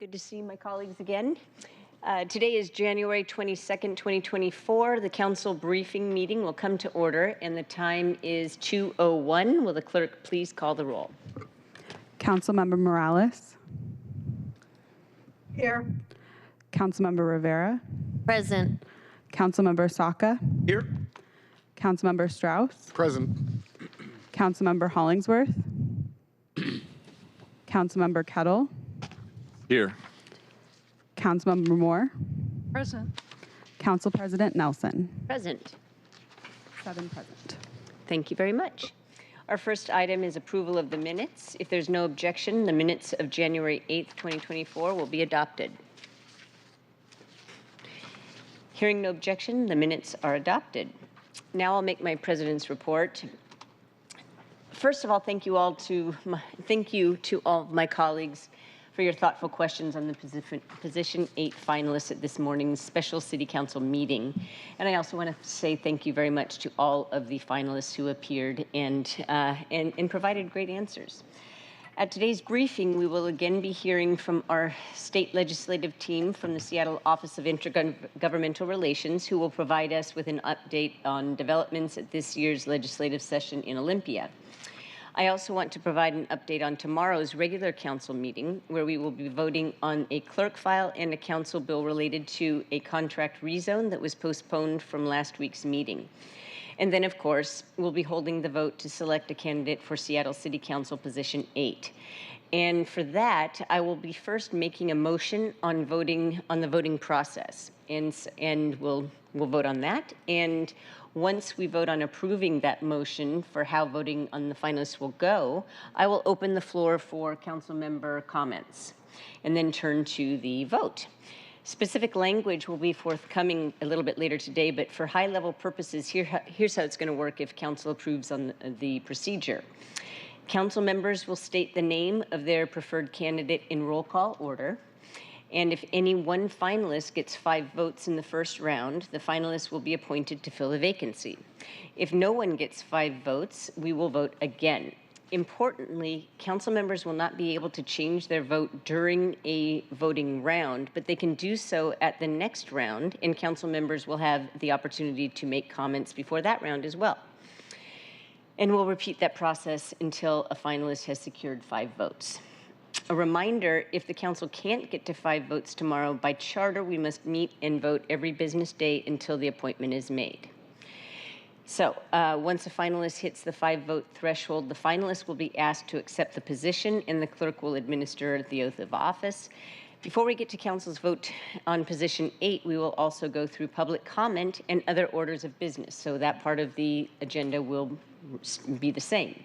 Good to see my colleagues again. Today is January 22nd, 2024. The council briefing meeting will come to order, and the time is 2:01. Will the clerk please call the roll? Councilmember Morales. Here. Councilmember Rivera. Present. Councilmember Saka. Here. Councilmember Strauss. Present. Councilmember Hollingsworth. Councilmember Kettle. Here. Councilmember Moore. Present. Council President Nelson. Present. 7 present. Thank you very much. Our first item is approval of the minutes. If there's no objection, the minutes of January 8th, 2024 will be adopted. Hearing no objection, the minutes are adopted. Now I'll make my president's report. First of all, thank you to all of my colleagues for your thoughtful questions on the position 8 finalists at this morning's special city council meeting. And I also want to say thank you very much to all of the finalists who appeared and provided great answers. At today's briefing, we will again be hearing from our state legislative team from the Seattle Office of Intergovernmental Relations, who will provide us with an update on developments at this year's legislative session in Olympia. I also want to provide an update on tomorrow's regular council meeting, where we will be voting on a clerk file and a council bill related to a contract rezone that was postponed from last week's meeting. And then, of course, we'll be holding the vote to select a candidate for Seattle City Council position 8. And for that, I will be first making a motion on the voting process, and we'll vote on that. And once we vote on approving that motion for how voting on the finalists will go, I will open the floor for council member comments and then turn to the vote. Specific language will be forthcoming a little bit later today, but for high-level purposes, here's how it's going to work if council approves on the procedure. Council members will state the name of their preferred candidate in roll call order. And if any one finalist gets 5 votes in the first round, the finalist will be appointed to fill a vacancy. If no one gets 5 votes, we will vote again. Importantly, council members will not be able to change their vote during a voting round, but they can do so at the next round, and council members will have the opportunity to make comments before that round as well. And we'll repeat that process until a finalist has secured 5 votes. A reminder, if the council can't get to 5 votes tomorrow, by charter, we must meet and vote every business day until the appointment is made. So once a finalist hits the 5-vote threshold, the finalist will be asked to accept the position, and the clerk will administer the oath of office. Before we get to council's vote on position 8, we will also go through public comment and other orders of business. So that part of the agenda will be the same.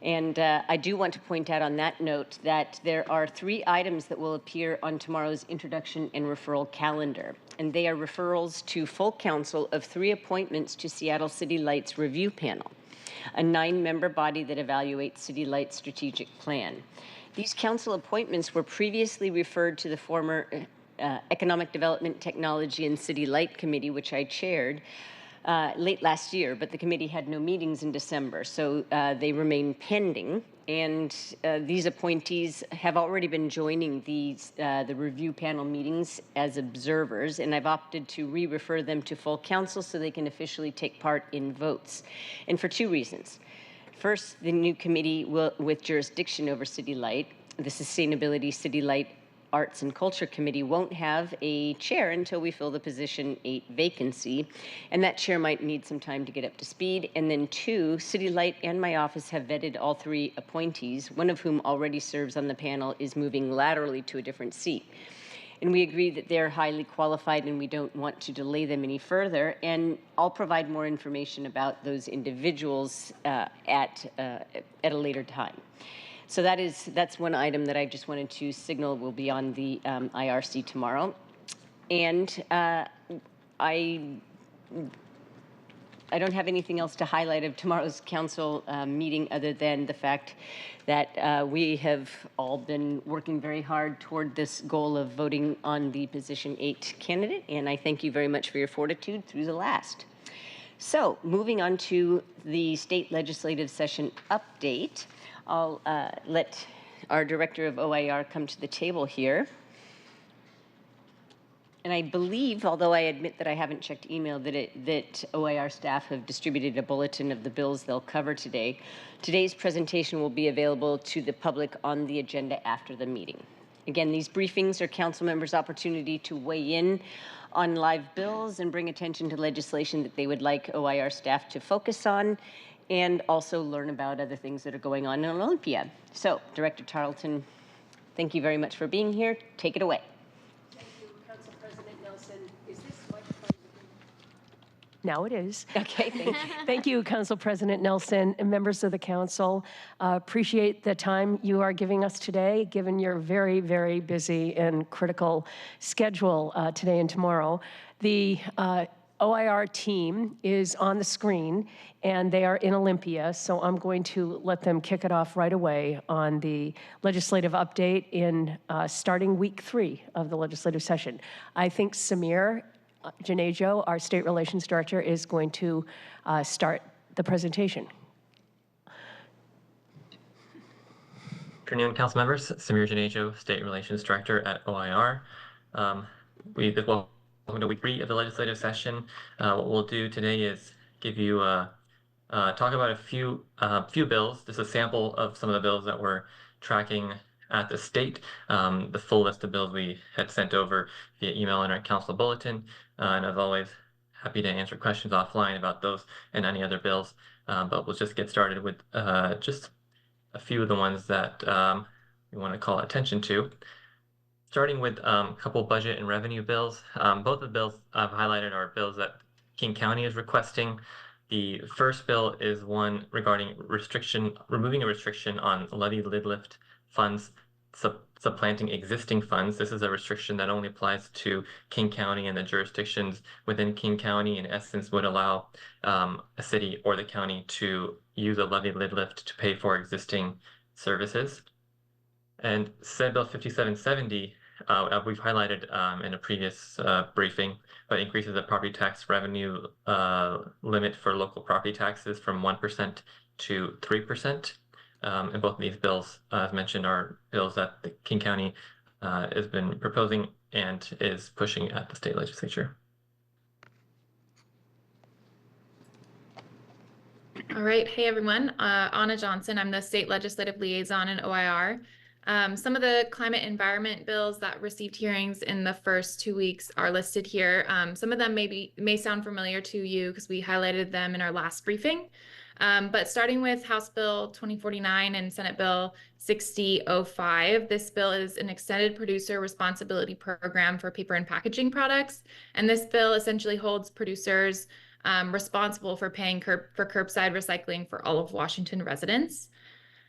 And I do want to point out on that note that there are 3 items that will appear on tomorrow's introduction and referral calendar. And they are referrals to full council of 3 appointments to Seattle City Light's review panel, a 9-member body that evaluates City Light's strategic plan. These council appointments were previously referred to the former Economic Development, Technology, and City Light Committee, which I chaired, late last year, but the committee had no meetings in December, so they remain pending. And these appointees have already been joining the review panel meetings as observers, and I've opted to re-refer them to full council so they can officially take part in votes, and for 2 reasons. First, the new committee with jurisdiction over City Light, the Sustainability City Light Arts and Culture Committee, won't have a chair until we fill the position 8 vacancy, and that chair might need some time to get up to speed. And then 2, City Light and my office have vetted all 3 appointees, one of whom already serves on the panel is moving laterally to a different seat. And we agree that they're highly qualified and we don't want to delay them any further. And I'll provide more information about those individuals at a later time. So that's one item that I just wanted to signal will be on the IRC tomorrow. And I don't have anything else to highlight of tomorrow's council meeting other than the fact that we have all been working very hard toward this goal of voting on the position 8 candidate, and I thank you very much for your fortitude through the last. So moving on to the state legislative session update, I'll let our Director of OIR come to the table here. And I believe, although I admit that I haven't checked email, that OIR staff have distributed a bulletin of the bills they'll cover today. Today's presentation will be available to the public on the agenda after the meeting. Again, these briefings are council members' opportunity to weigh in on live bills and bring attention to legislation that they would like OIR staff to focus on, and also learn about other things that are going on in Olympia. So, Director Tarleton, thank you very much for being here. Take it away. Thank you, Council President Nelson. Is this microphone? Now it is. Okay, thank you. Thank you, Council President Nelson and members of the council. Appreciate the time you are giving us today, given your very, very busy and critical schedule today and tomorrow. The OIR team is on the screen, and they are in Olympia, so I'm going to let them kick it off right away on the legislative update in starting week 3 of the legislative session. I think Samir Janejo, our State Relations Director, is going to start the presentation. Good afternoon, council members. Samir Janejo, State Relations Director at OIR. Welcome to week 3 of the legislative session. What we'll do today is give you talk about a few bills. This is a sample of some of the bills that we're tracking at the state. The full list of bills we had sent over via email in our council bulletin. And as always, happy to answer questions offline about those and any other bills. But we'll just get started with just a few of the ones that we want to call attention to. Starting with a couple budget and revenue bills. Both of the bills I've highlighted are bills that King County is requesting. The first bill is one regarding removing a restriction on levy lid lift funds supplanting existing funds. This is a restriction that only applies to King County, and the jurisdictions within King County, in essence, would allow a city or the county to use a levy lid lift to pay for existing services. And Senate Bill 5770, we've highlighted in a previous briefing, but increases the property tax revenue limit for local property taxes from 1% to 3%. And both of these bills, as mentioned, are bills that the King County has been proposing and is pushing at the state legislature. All right. Hey, everyone. Anna Johnson. I'm the state legislative liaison in OIR. Some of the climate environment bills that received hearings in the first 2 weeks are listed here. Some of them may sound familiar to you because we highlighted them in our last briefing. But starting with House Bill 2049 and Senate Bill 6005, this bill is an extended producer responsibility program for paper and packaging products. And this bill essentially holds producers responsible for paying for curbside recycling for all of Washington residents.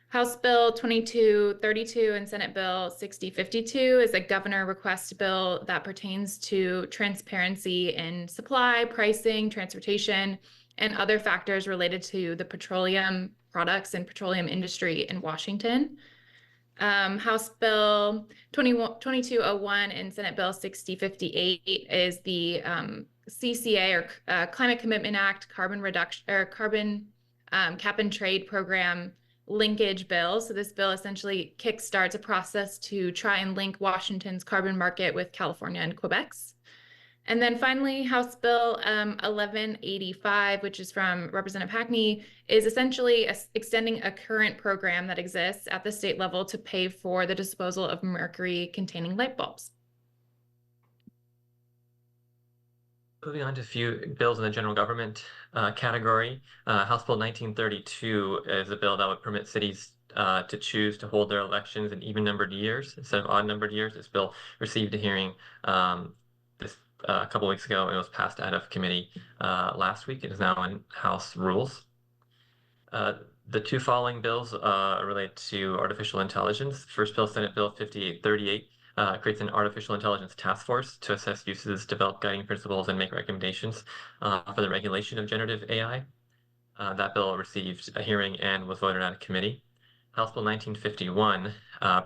House Bill 2232 and Senate Bill 6052 is a governor request bill that pertains to transparency in supply, pricing, transportation, and other factors related to the petroleum products and petroleum industry in Washington. House Bill 2201 and Senate Bill 6058 is the CCA, or Climate Commitment Act, carbon reduction or carbon cap and trade program linkage bill. So this bill essentially kickstarts a process to try and link Washington's carbon market with California and Quebec's. And then finally, House Bill 1185, which is from Representative Hackney, is essentially extending a current program that exists at the state level to pay for the disposal of mercury-containing light bulbs. Moving on to a few bills in the general government category. House Bill 1932 is a bill that would permit cities to choose to hold their elections in even-numbered years instead of odd-numbered years. This bill received a hearing a couple weeks ago, and it was passed out of committee last week. It is now in House Rules. The two following bills relate to artificial intelligence. First bill, Senate Bill 5838, creates an artificial intelligence task force to assess uses, develop guiding principles, and make recommendations for the regulation of generative AI. That bill received a hearing and was voted out of committee. House Bill 1951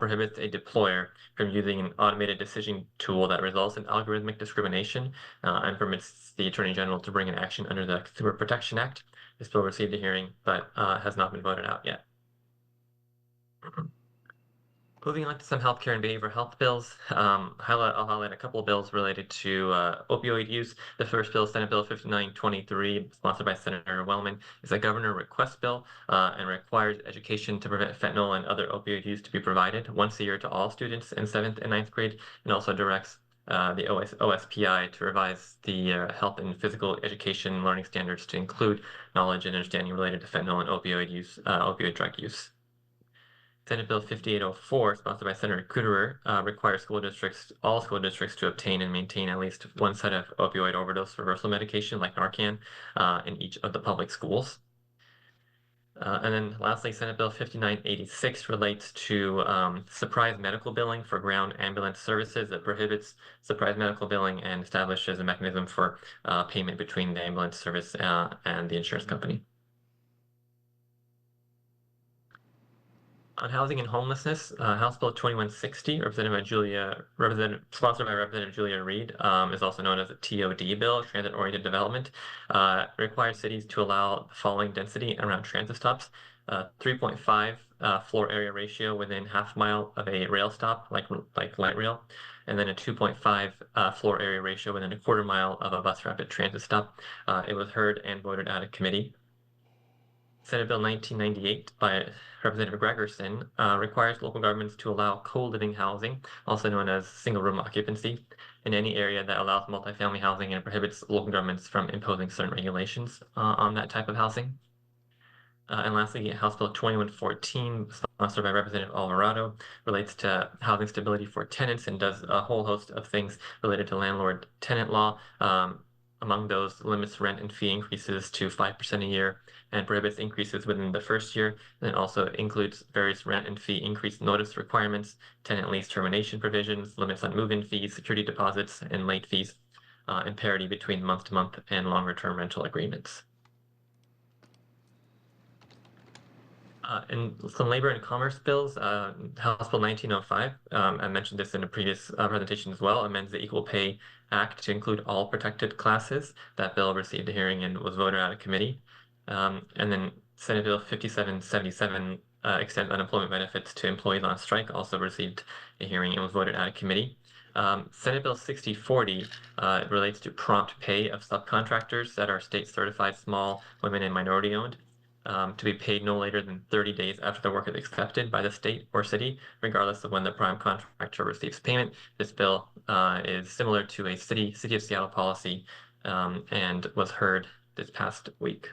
prohibits a deployer from using an automated decision tool that results in algorithmic discrimination and permits the Attorney General to bring an action under the Consumer Protection Act. This bill received a hearing but has not been voted out yet. Moving on to some healthcare and behavioral health bills, I'll highlight a couple of bills related to opioid use. The first bill, Senate Bill 5923, sponsored by Senator Wellman, is a governor request bill and requires education to prevent fentanyl and other opioid use to be provided once a year to all students in 7th and 9th grade, and also directs the OSPI to revise the health and physical education learning standards to include knowledge and understanding related to fentanyl and opioid drug use. Senate Bill 5804, sponsored by Senator Cooterer, requires all school districts to obtain and maintain at least one set of opioid overdose reversal medication like Narcan in each of the public schools. And then lastly, Senate Bill 5986 relates to surprise medical billing for ground ambulance services that prohibits surprise medical billing and establishes a mechanism for payment between the ambulance service and the insurance company. On housing and homelessness, House Bill 2160, sponsored by Representative Julia Reed, is also known as a TOD bill, transit-oriented development, requires cities to allow the following density around transit stops: 3.5 floor area ratio within half mile of a rail stop, like light rail, and then a 2.5 floor area ratio within a quarter mile of a bus rapid transit stop. It was heard and voted out of committee. Senate Bill 1998 by Representative Gregerson requires local governments to allow co-living housing, also known as single-room occupancy, in any area that allows multifamily housing and prohibits local governments from imposing certain regulations on that type of housing. And lastly, House Bill 2114, sponsored by Representative Alvarado, relates to housing stability for tenants and does a whole host of things related to landlord-tenant law. Among those, limits rent and fee increases to 5% a year and prohibits increases within the first year. And it also includes various rent and fee increase notice requirements, tenant lease termination provisions, limits on move-in fees, security deposits, and late fees, and parity between month-to-month and longer-term rental agreements. And some labor and commerce bills, House Bill 1905, I mentioned this in a previous presentation as well, amends the Equal Pay Act to include all protected classes. That bill received a hearing and was voted out of committee. And then Senate Bill 5777 extends unemployment benefits to employees on strike, also received a hearing and was voted out of committee. Senate Bill 6040 relates to prompt pay of subcontractors that are state certified small, women, and minority owned. To be paid no later than 30 days after the work is accepted by the state or city, regardless of when the prime contractor receives payment. This bill is similar to a City of Seattle policy and was heard this past week.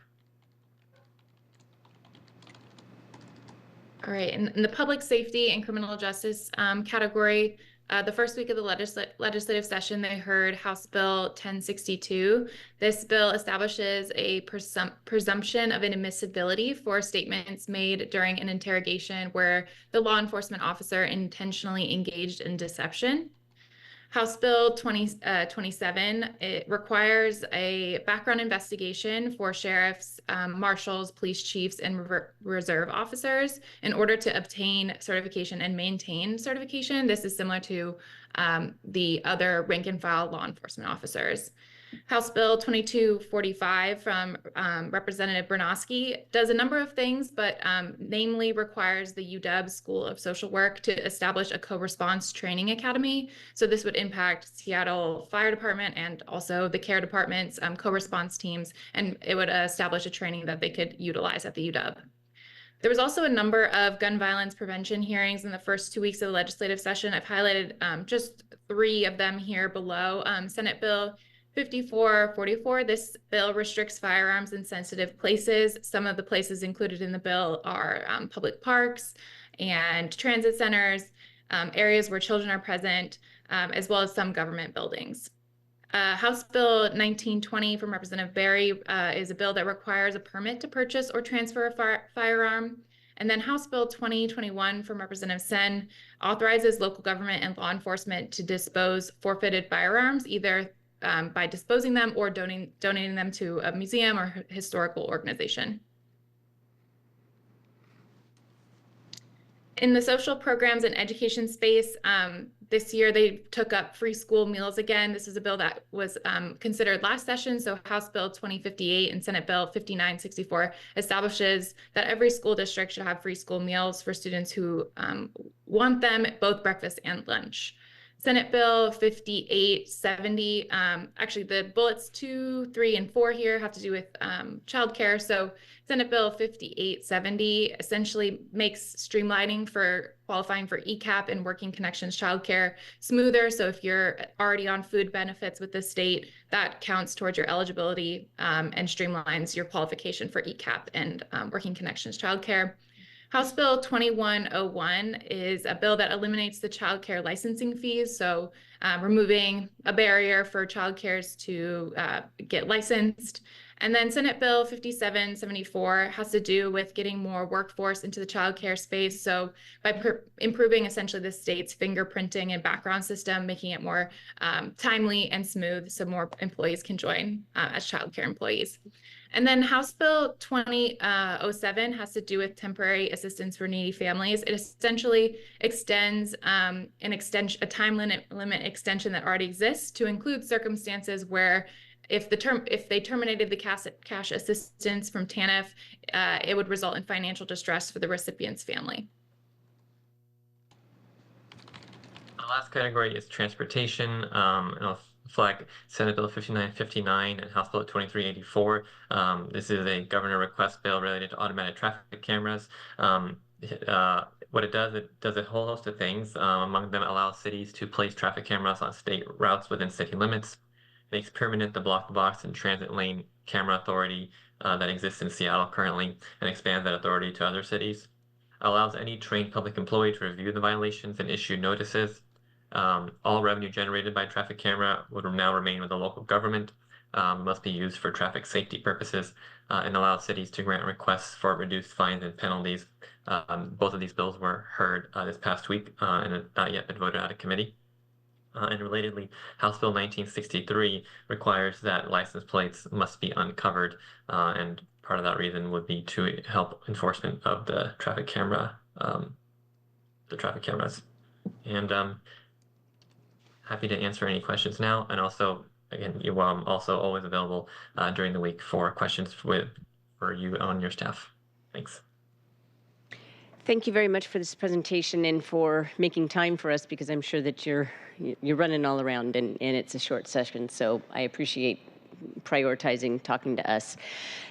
All right, in the public safety and criminal justice category, the first week of the legislative session, they heard House Bill 1062. This bill establishes a presumption of inadmissibility for statements made during an interrogation where the law enforcement officer intentionally engaged in deception. House Bill 27, it requires a background investigation for sheriffs, marshals, police chiefs, and reserve officers in order to obtain certification and maintain certification. This is similar to the other rank and file law enforcement officers. House Bill 2245 from Representative Bernowski does a number of things, but namely requires the UW School of Social Work to establish a co-response training academy. So this would impact Seattle Fire Department and also the care department's co-response teams, and it would establish a training that they could utilize at the UW. There was also a number of gun violence prevention hearings in the first 2 weeks of the legislative session. I've highlighted just 3 of them here below. Senate Bill 5444, this bill restricts firearms in sensitive places. Some of the places included in the bill are public parks and transit centers, areas where children are present, as well as some government buildings. House Bill 1920 from Representative Berry is a bill that requires a permit to purchase or transfer a firearm. And then House Bill 2021 from Representative Sen authorizes local government and law enforcement to dispose forfeited firearms, either by disposing them or donating them to a museum or historical organization. In the social programs and education space, this year they took up free school meals again. This is a bill that was considered last session. So House Bill 2058 and Senate Bill 5964 establishes that every school district should have free school meals for students who want them, both breakfast and lunch. Senate Bill 5870, actually the bullets 2, 3, and 4 here have to do with childcare. So Senate Bill 5870 essentially makes streamlining for qualifying for ECAP and Working Connections childcare smoother. So if you're already on food benefits with the state, that counts towards your eligibility and streamlines your qualification for ECAP and Working Connections childcare. House Bill 2101 is a bill that eliminates the child care licensing fees, so removing a barrier for child cares to get licensed. And then Senate Bill 5774 has to do with getting more workforce into the child care space. So by improving essentially the state's fingerprinting and background system, making it more timely and smooth so more employees can join as child care employees. And then House Bill 2007 has to do with temporary assistance for needy families. It essentially extends a time limit extension that already exists to include circumstances where if they terminated the cash assistance from TANF, it would result in financial distress for the recipient's family. The last category is transportation, and I'll flag Senate Bill 5959 and House Bill 2384. This is a governor request bill related to automatic traffic cameras. What it does a whole host of things. Among them, allows cities to place traffic cameras on state routes within city limits, makes permanent the block-to-box and transit lane camera authority that exists in Seattle currently, and expands that authority to other cities. Allows any trained public employee to review the violations and issue notices. All revenue generated by traffic camera would now remain with the local government, must be used for traffic safety purposes, and allow cities to grant requests for reduced fines and penalties. Both of these bills were heard this past week and have not yet been voted out of committee. And relatedly, House Bill 1963 requires that license plates must be uncovered, and part of that reason would be to help enforcement of the traffic cameras. And happy to answer any questions now, and also, again, you're also always available during the week for questions for you on your staff. Thanks. Thank you very much for this presentation and for making time for us, because I'm sure that you're running all around and it's a short session. So I appreciate prioritizing talking to us.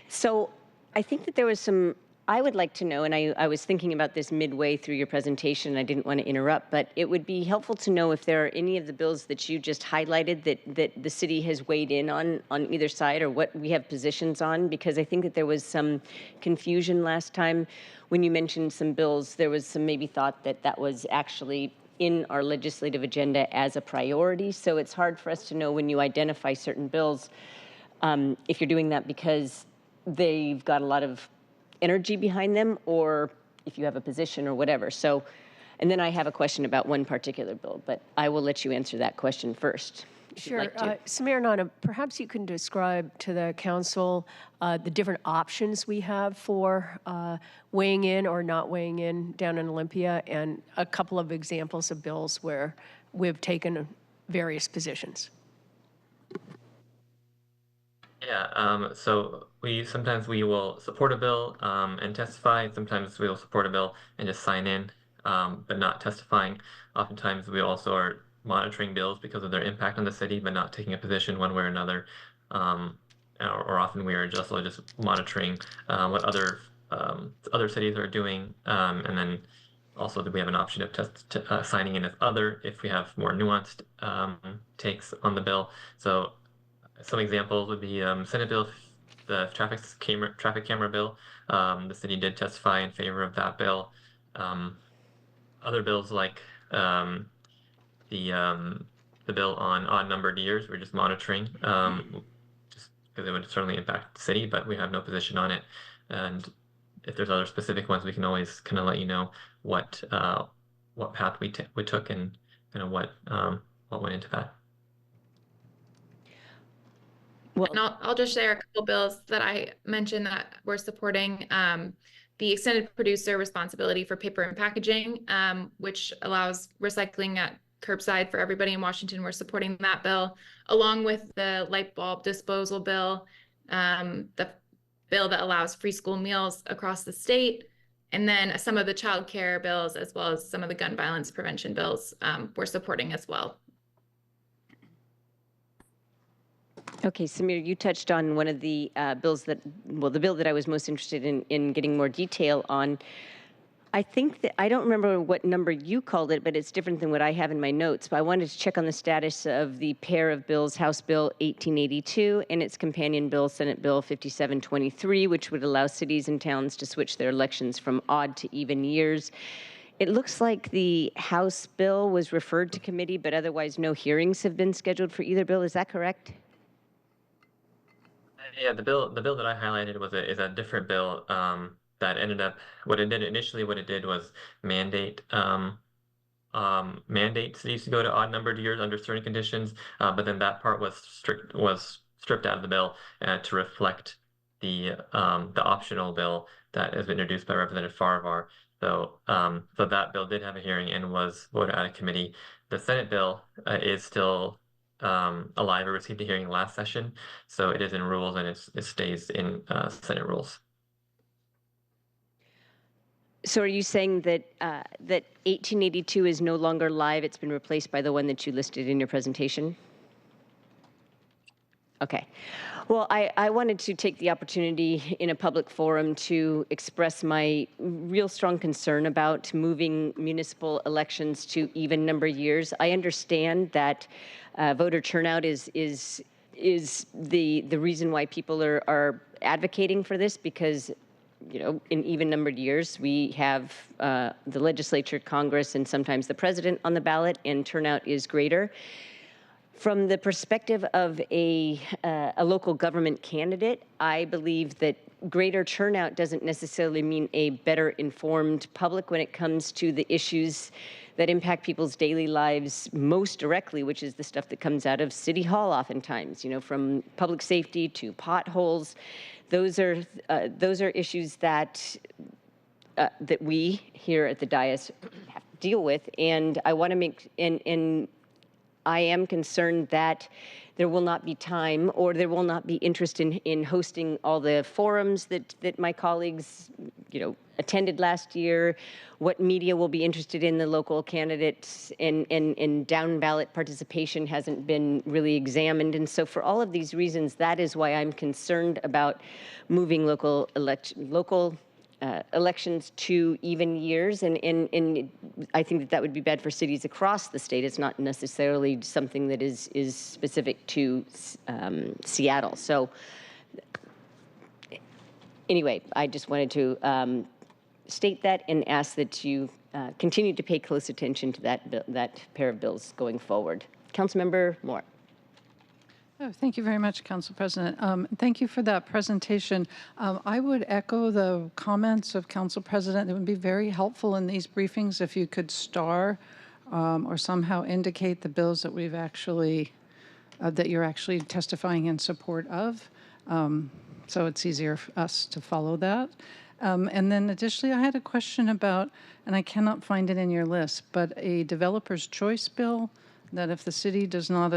So I think that there was some, I would like to know, and I was thinking about this midway through your presentation, I didn't want to interrupt, but it would be helpful to know if there are any of the bills that you just highlighted that the city has weighed in on either side, or what we have positions on, because I think that there was some confusion last time when you mentioned some bills. There was some maybe thought that that was actually in our legislative agenda as a priority. So it's hard for us to know when you identify certain bills, if you're doing that because they've got a lot of energy behind them, or if you have a position or whatever. So, and then I have a question about one particular bill, but I will let you answer that question first. Sure. Like to. Samir Nana, perhaps you can describe to the council the different options we have for weighing in or not weighing in down in Olympia, and a couple of examples of bills where we've taken various positions. Yeah, so sometimes we will support a bill and testify. Sometimes we will support a bill and just sign in, but not testifying. Oftentimes we also are monitoring bills because of their impact on the city, but not taking a position one way or another. Or often we are just monitoring what other cities are doing, and then also we have an option of signing in as other if we have more nuanced takes on the bill. So some examples would be Senate Bill, the traffic camera bill. The city did testify in favor of that bill. Other bills like the bill on odd numbered years, we're just monitoring, just because it would certainly impact the city, but we have no position on it. And if there's other specific ones, we can always kind of let you know what path we took and kind of what went into that. Well, And I'll just share a couple bills that I mentioned that we're supporting. the extended producer responsibility for paper and packaging, which allows recycling at curbside for everybody in Washington. We're supporting that bill, along with the light bulb disposal bill, the bill that allows free school meals across the state, and then some of the child care bills, as well as some of the gun violence prevention bills, we're supporting as well. Okay, Samir, you touched on one of the bills that, well, the bill that I was most interested in getting more detail on. I think that, I don't remember what number you called it, but it's different than what I have in my notes. But I wanted to check on the status of the pair of bills, House Bill 1882 and its companion bill, Senate Bill 5723, which would allow cities and towns to switch their elections from odd to even years. It looks like the House bill was referred to committee, but otherwise no hearings have been scheduled for either bill. Is that correct? Yeah, the bill that I highlighted is a different bill that ended up what it did was mandate mandate cities to go to odd numbered years under certain conditions, but then that part was stripped out of the bill to reflect the optional bill that has been introduced by Representative Farvar. So that bill did have a hearing and was voted out of committee. The Senate bill is still alive. It received a hearing last session, so it is in rules and it stays in Senate rules. So are you saying that that 1882 is no longer live? It's been replaced by the one that you listed in your presentation? Okay. Well, I wanted to take the opportunity in a public forum to express my real strong concern about moving municipal elections to even number years. I understand that voter turnout is the reason why people are advocating for this, because in even numbered years, we have the legislature, Congress, and sometimes the president on the ballot, and turnout is greater. From the perspective of a local government candidate, I believe that greater turnout doesn't necessarily mean a better informed public when it comes to the issues that impact people's daily lives most directly, which is the stuff that comes out of City Hall oftentimes, from public safety to potholes. Those are issues that that we here at the dais have to deal with, and I want to make and I am concerned that there will not be time, or there will not be interest in hosting all the forums that my colleagues, attended last year, what media will be interested in the local candidates, and down ballot participation hasn't been really examined. And so for all of these reasons, that is why I'm concerned about moving local elections to even years, and I think that would be bad for cities across the state. It's not necessarily something that is specific to Seattle. So anyway, I just wanted to state that and ask that you continue to pay close attention to that pair of bills going forward. Councilmember Moore. Oh, thank you very much, Council President. Thank you for that presentation. I would echo the comments of Council President. It would be very helpful in these briefings if you could star or somehow indicate the bills that we've actually, that you're actually testifying in support of. So it's easier for us to follow that. And then additionally, I had a question about, and I cannot find it in your list, but a developer's choice bill, that if the city does not,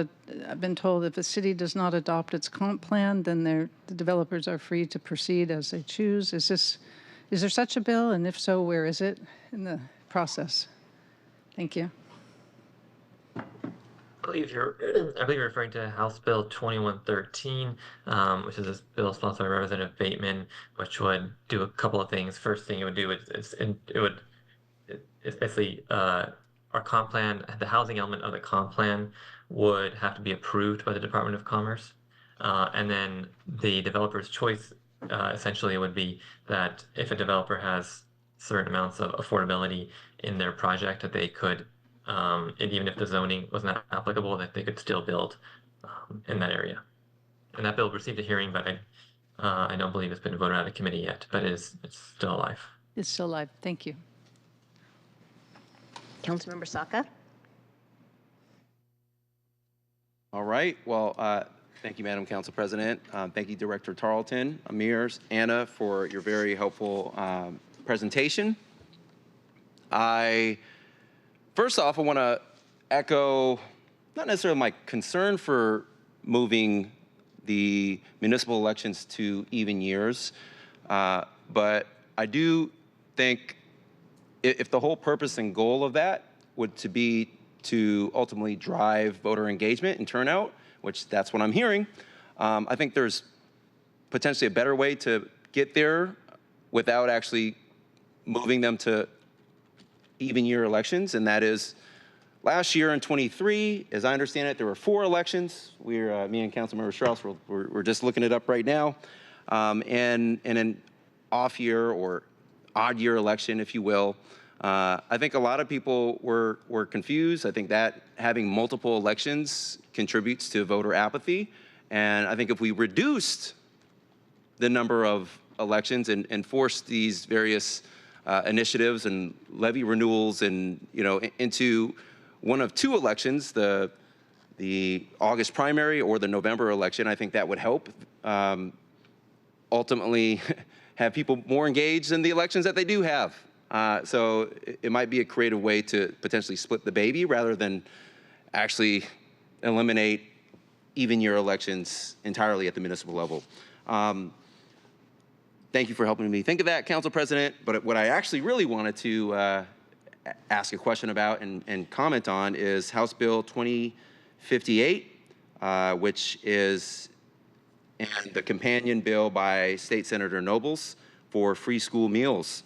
I've been told if the city does not adopt its comp plan, then the developers are free to proceed as they choose. Is there such a bill? And if so, where is it in the process? Thank you. I believe you're referring to House Bill 2113, which is a bill sponsored by Representative Bateman, which would do a couple of things. First thing it would do is basically our comp plan, the housing element of the comp plan would have to be approved by the Department of Commerce. And then the developer's choice essentially would be that if a developer has certain amounts of affordability in their project, that they could, and even if the zoning was not applicable, that they could still build in that area. And that bill received a hearing, but I don't believe it's been voted out of committee yet, but it's still alive. It's still alive. Thank you. Councilmember Saka. All right. Well, thank you, Madam Council President. Thank you, Director Tarleton, Amirs, Anna, for your very helpful presentation. First off, I want to echo not necessarily my concern for moving the municipal elections to even years, but I do think if the whole purpose and goal of that would be to ultimately drive voter engagement and turnout, which that's what I'm hearing, I think there's potentially a better way to get there without actually moving them to even year elections, and that is last year in 23, as I understand it, there were 4 elections. Me and Councilmember Strauss, we're just looking it up right now, and an off year or odd year election, if you will. I think a lot of people were confused. I think that having multiple elections contributes to voter apathy, and I think if we reduced the number of elections and forced these various initiatives and levy renewals and into one of 2 elections, the August primary or the November election, I think that would help ultimately have people more engaged in the elections that they do have. So it might be a creative way to potentially split the baby rather than actually eliminate even year elections entirely at the municipal level. Thank you for helping me think of that, Council President. But what I actually really wanted to ask a question about and comment on is House Bill 2058, which is the companion bill by State Senator Nobles for free school meals.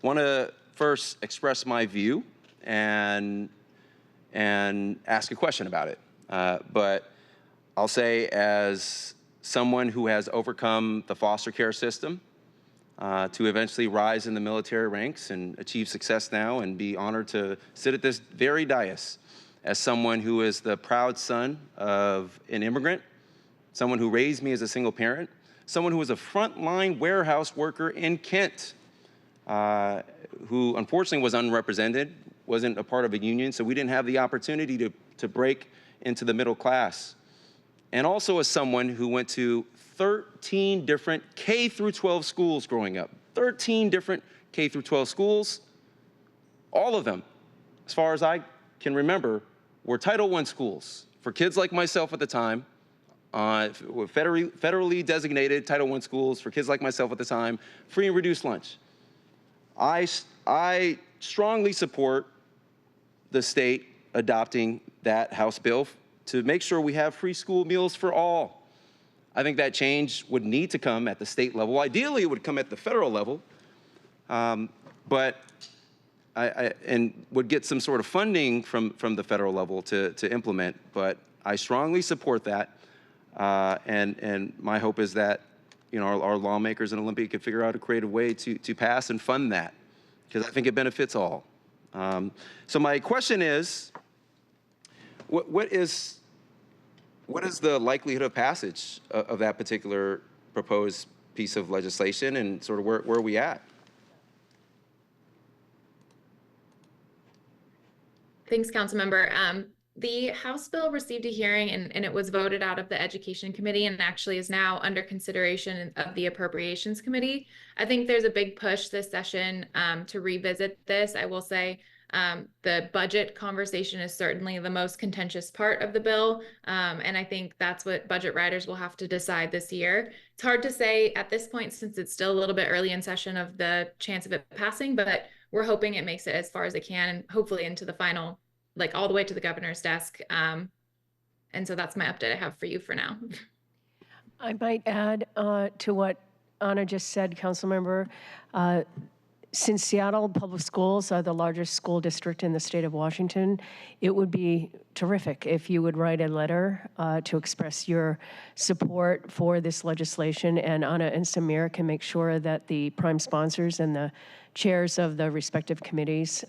I want to first express my view and ask a question about it. But I'll say, as someone who has overcome the foster care system to eventually rise in the military ranks and achieve success now and be honored to sit at this very dais, as someone who is the proud son of an immigrant, someone who raised me as a single parent, someone who was a frontline warehouse worker in Kent, who unfortunately was unrepresented, wasn't a part of a union, so we didn't have the opportunity to break into the middle class. And also as someone who went to 13 different K through 12 schools growing up. 13 different K through 12 schools. All of them, as far as I can remember, were Title I schools for kids like myself at the time, federally designated Title I schools for kids like myself at the time, free and reduced lunch. I strongly support the state adopting that House bill to make sure we have free school meals for all. I think that change would need to come at the state level. Ideally, it would come at the federal level, but and would get some sort of funding from the federal level to implement. But I strongly support that, and my hope is that our lawmakers in Olympia could figure out a creative way to pass and fund that, because I think it benefits all. So my question is, what is the likelihood of passage of that particular proposed piece of legislation, and sort of where are we at? Thanks, Councilmember. The House bill received a hearing and it was voted out of the Education Committee and actually is now under consideration of the Appropriations Committee. I think there's a big push this session to revisit this. I will say the budget conversation is certainly the most contentious part of the bill. And I think that's what budget writers will have to decide this year. It's hard to say at this point, since it's still a little bit early in session, of the chance of it passing, but we're hoping it makes it as far as it can and hopefully into the final, like all the way to the governor's desk. And so that's my update I have for you for now. I might add to what Anna just said, Councilmember. Since Seattle Public Schools are the largest school district in the state of Washington, it would be terrific if you would write a letter to express your support for this legislation, and Anna and Samir can make sure that the prime sponsors and the chairs of the respective committees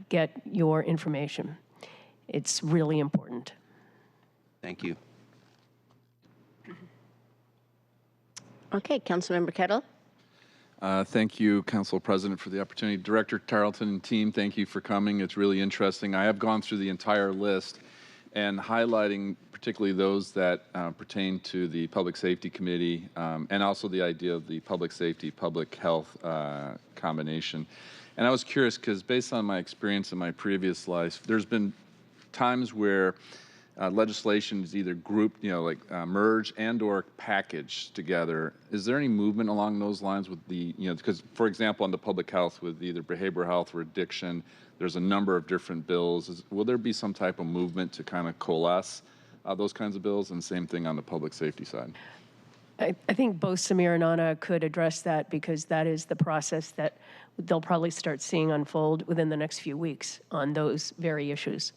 get your information. It's really important. Thank you. Okay, Councilmember Kettle. Thank you, Council President, for the opportunity. Director Tarleton and team, thank you for coming. It's really interesting. I have gone through the entire list, and highlighting particularly those that pertain to the Public Safety Committee, and also the idea of the public safety, public health combination. And I was curious because based on my experience in my previous life, there's been times where legislation is either grouped, like merged and or packaged together. Is there any movement along those lines with the, because for example, on the public health with either behavioral health or addiction, there's a number of different bills. Will there be some type of movement to kind of coalesce those kinds of bills? And same thing on the public safety side. I think both Samir and Anna could address that because that is the process that they'll probably start seeing unfold within the next few weeks on those very issues.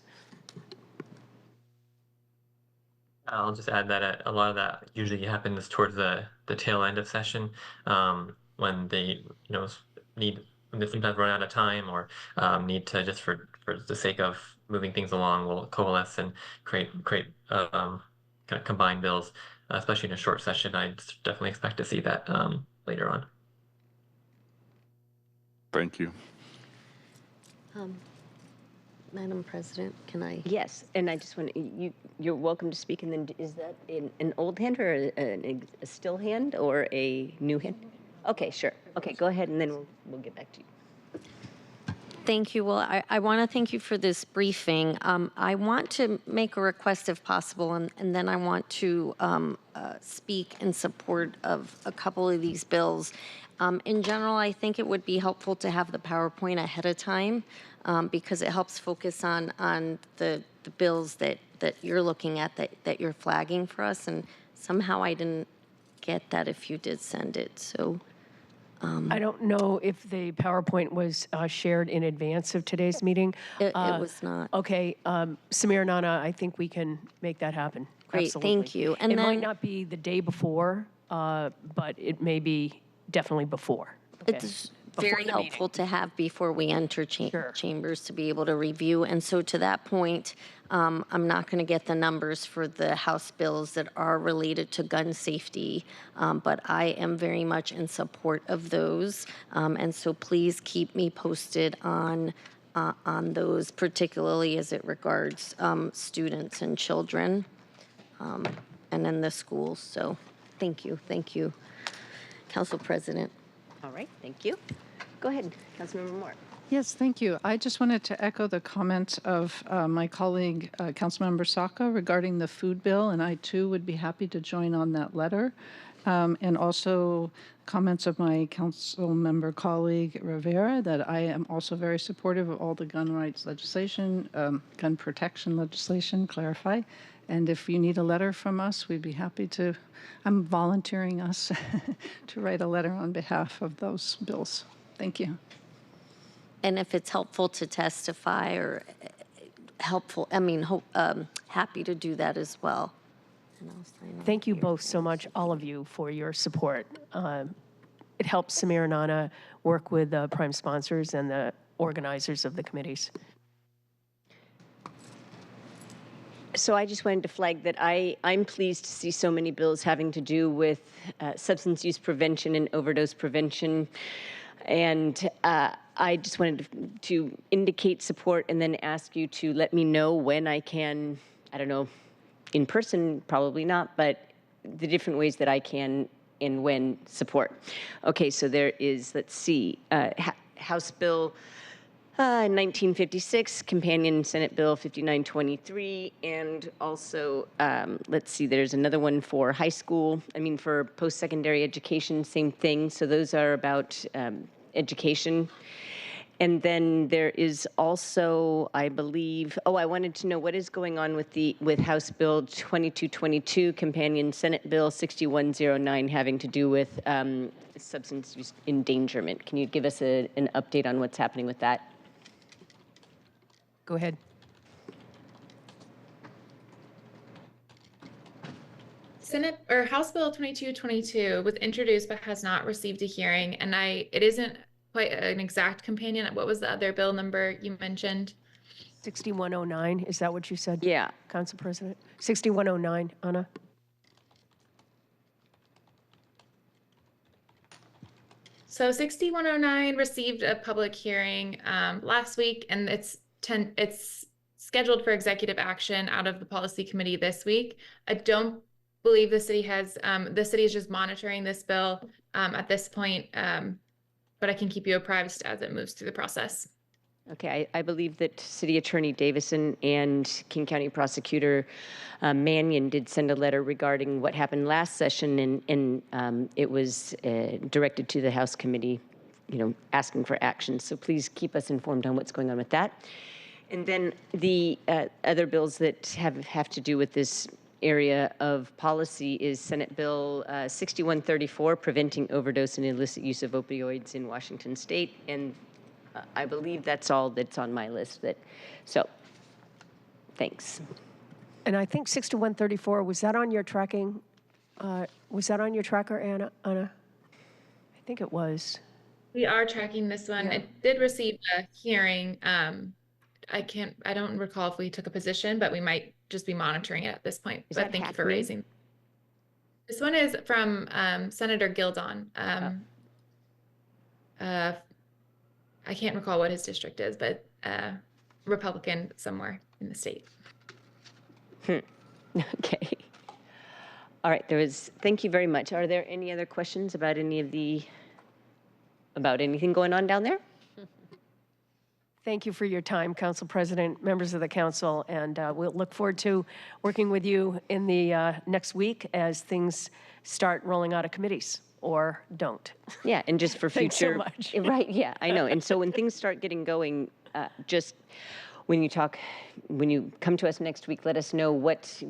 I'll just add that a lot of that usually happens towards the tail end of session, when they need when they sometimes run out of time or need to just for the sake of moving things along, will coalesce and create kind of combined bills, especially in a short session. I definitely expect to see that later on. Thank you. Madam President, can I? Yes, and I just want you're welcome to speak. And then is that an old hand or a still hand or a new hand? Okay, sure. Okay, go ahead, and then we'll get back to you. Thank you. Well, I want to thank you for this briefing. I want to make a request if possible, and then I want to speak in support of a couple of these bills. In general, I think it would be helpful to have the PowerPoint ahead of time because it helps focus on the bills that you're looking at, that you're flagging for us. And somehow I didn't get that if you did send it. So. I don't know if the PowerPoint was shared in advance of today's meeting. It was not. Okay, Samir and Anna, I think we can make that happen. Great, Absolutely. thank you. And it then, might not be the day before, but it may be definitely before. Okay. it's very helpful to have before we enter chambers to be able to review. And so to that point, I'm not going to get the numbers for the House bills that are related to gun safety, but I am very much in support of those. And so please keep me posted on those, particularly as it regards students and children and in the schools. So thank you. Thank you, Council President. All right, thank you. Go ahead, Councilmember Moore. Yes, thank you. I just wanted to echo the comments of my colleague, Councilmember Saka, regarding the food bill, and I too would be happy to join on that letter. And also comments of my council member colleague Rivera that I am also very supportive of all the gun rights legislation, gun protection legislation, clarify. And if you need a letter from us, we'd be happy to. I'm volunteering us to write a letter on behalf of those bills. Thank you. And if it's helpful to testify or helpful, happy to do that as well. And I'll sign off Thank you here. both so much, all of you, for your support. It helps Samir and Anna work with the prime sponsors and the organizers of the committees. So I just wanted to flag that I'm pleased to see so many bills having to do with substance use prevention and overdose prevention. And I just wanted to indicate support and then ask you to let me know when I can, I don't know, in person, probably not, but the different ways that I can and when support. Okay, so there is, let's see, House Bill 1956, companion Senate Bill 5923, and also, let's see, there's another one for high school, for post-secondary education, same thing. So those are about education. And then there is also, I believe, I wanted to know what is going on with House Bill 2222, companion Senate Bill 6109, having to do with substance use endangerment. Can you give us an update on what's happening with that? Go ahead. House Bill 2222 was introduced but has not received a hearing, and it isn't quite an exact companion. What was the other bill number you mentioned? 6109, is that what you said? Yeah. Council President? 6109, Anna? So 6109 received a public hearing last week, and it's scheduled for executive action out of the policy committee this week. I don't believe the city is just monitoring this bill at this point, but I can keep you apprised as it moves through the process. Okay, I believe that City Attorney Davison and King County Prosecutor Mannion did send a letter regarding what happened last session, and it was directed to the House Committee, asking for action. So please keep us informed on what's going on with that. And then the other bills that have to do with this area of policy is Senate Bill 6134, Preventing Overdose and Illicit Use of Opioids in Washington State. And I believe that's all that's on my list. So, thanks. And I think 6134, was that on your tracking? Was that on your tracker, Anna? I think it was. We are tracking this one. Yeah. It did receive a hearing. I don't recall if we took a position, but we might just be monitoring it at this point. But thank you for raising. This one is from Senator Gildon. I can't recall what his district is, but Republican somewhere in the state. Okay. All right. Thank you very much. Are there any other questions about anything going on down there? Thank you for your time, Council President, members of the council, and we'll look forward to working with you in the next week as things start rolling out of committees, or don't. Yeah, and just for future. Thanks so much. Right, yeah, I know. And so when things start getting going, just when you come to us next week, let us know what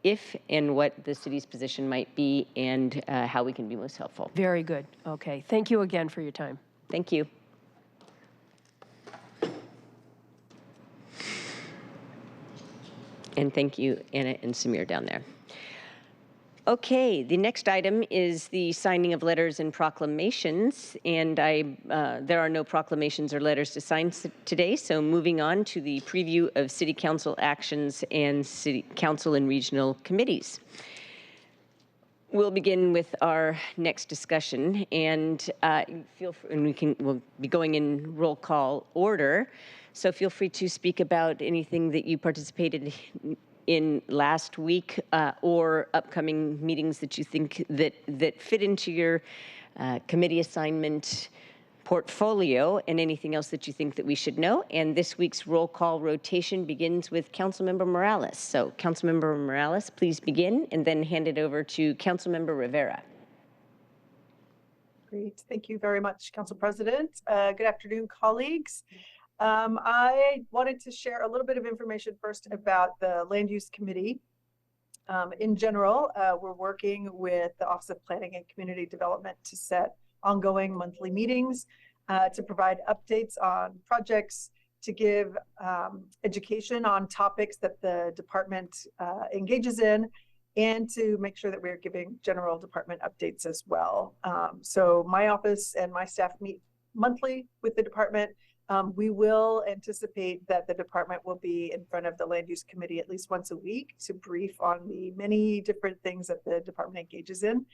if and what the city's position might be and how we can be most helpful. Very good. Okay. Thank you again for your time. Thank you. And thank you, Anna and Samir down there. Okay, the next item is the signing of letters and proclamations, and there are no proclamations or letters to sign today, so moving on to the preview of City Council actions and City Council and regional committees. We'll begin with our next discussion, and we'll be going in roll call order. So feel free to speak about anything that you participated in last week or upcoming meetings that you think that fit into your committee assignment portfolio, and anything else that you think that we should know. And this week's roll call rotation begins with Councilmember Morales. So Councilmember Morales, please begin, and then hand it over to Councilmember Rivera. Great. Thank you very much, Council President. Good afternoon, colleagues. I wanted to share a little bit of information first about the Land Use Committee. In general, we're working with the Office of Planning and Community Development to set ongoing monthly meetings, to provide updates on projects, to give education on topics that the department engages in, and to make sure that we're giving general department updates as well. So my office and my staff meet monthly with the department. We will anticipate that the department will be in front of the Land Use Committee at least once a week to brief on the many different things that the department engages in.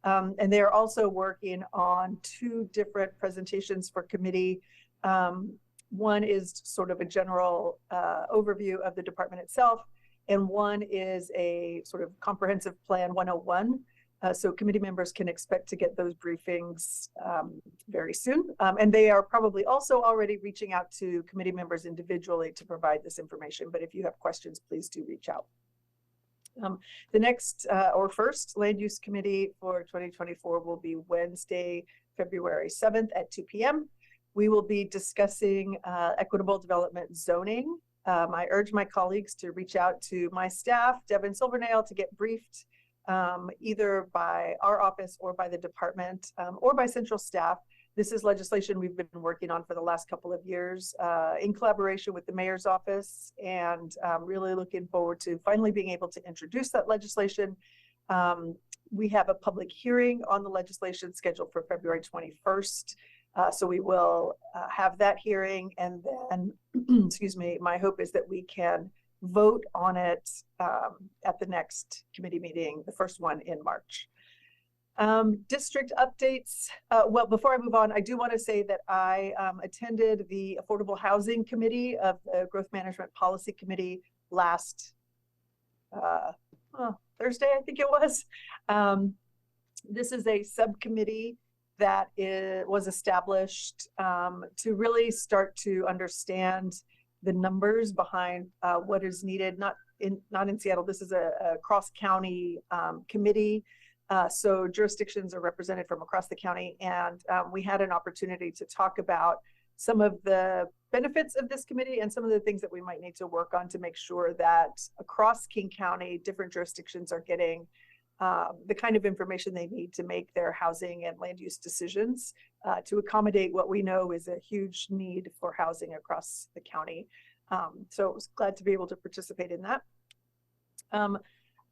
And they're also working on 2 different presentations for committee. One is sort of a general overview of the department itself, and one is a sort of comprehensive plan 101. So committee members can expect to get those briefings very soon. And they are probably also already reaching out to committee members individually to provide this information. But if you have questions, please do reach out. The next or first Land Use Committee for 2024 will be Wednesday, February 7th at 2 p.m. We will be discussing equitable development zoning. I urge my colleagues to reach out to my staff, Devin Silvernail, to get briefed either by our office or by the department or by central staff. This is legislation we've been working on for the last couple of years in collaboration with the mayor's office, and really looking forward to finally being able to introduce that legislation. We have a public hearing on the legislation scheduled for February 21st. So we will have that hearing, and then, excuse me, my hope is that we can vote on it at the next committee meeting, the first one in March. District updates. Well, before I move on, I do want to say that I attended the Affordable Housing Committee of the Growth Management Policy Committee last Thursday, I think it was. This is a subcommittee that was established to really start to understand the numbers behind what is needed. Not in Seattle. This is a cross-county committee. So jurisdictions are represented from across the county, and we had an opportunity to talk about some of the benefits of this committee and some of the things that we might need to work on to make sure that across King County, different jurisdictions are getting the kind of information they need to make their housing and land use decisions to accommodate what we know is a huge need for housing across the county. So I was glad to be able to participate in that.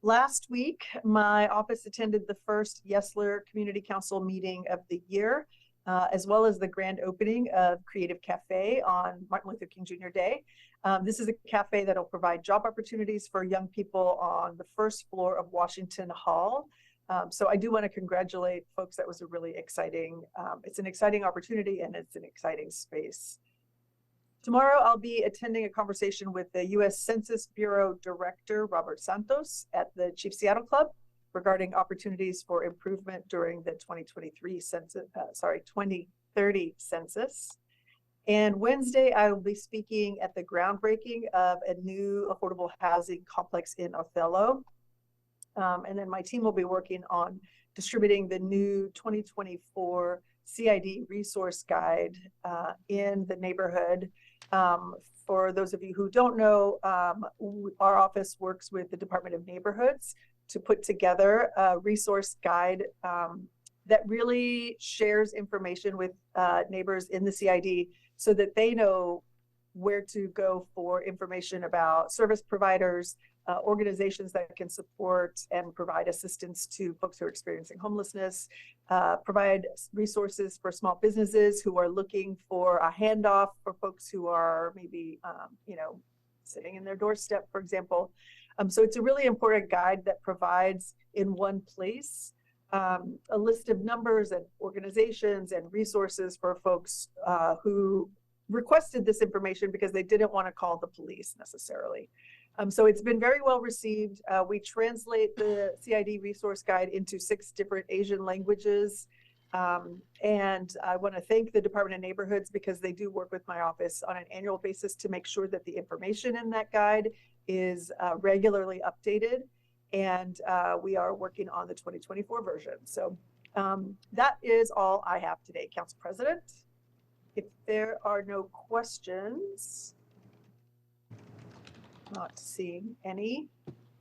Last week, my office attended the first Yesler Community Council meeting of the year, as well as the grand opening of Creative Cafe on Martin Luther King Jr. Day. This is a cafe that will provide job opportunities for young people on the first floor of Washington Hall. So I do want to congratulate folks. That was a really exciting, it's an exciting opportunity and it's an exciting space. Tomorrow, I'll be attending a conversation with the U.S. Census Bureau Director, Robert Santos, at the Chief Seattle Club regarding opportunities for improvement during the 2030 census. And Wednesday, I will be speaking at the groundbreaking of a new affordable housing complex in Othello. And then my team will be working on distributing the new 2024 CID resource guide in the neighborhood. For those of you who don't know, our office works with the Department of Neighborhoods to put together a resource guide that really shares information with neighbors in the CID so that they know where to go for information about service providers, organizations that can support and provide assistance to folks who are experiencing homelessness, provide resources for small businesses who are looking for a handoff for folks who are maybe, sitting in their doorstep, for example. So it's a really important guide that provides in one place a list of numbers and organizations and resources for folks who requested this information because they didn't want to call the police necessarily. So it's been very well received. We translate the CID resource guide into 6 different Asian languages. And I want to thank the Department of Neighborhoods because they do work with my office on an annual basis to make sure that the information in that guide is regularly updated. And we are working on the 2024 version. So that is all I have today, Council President. If there are no questions, not seeing any,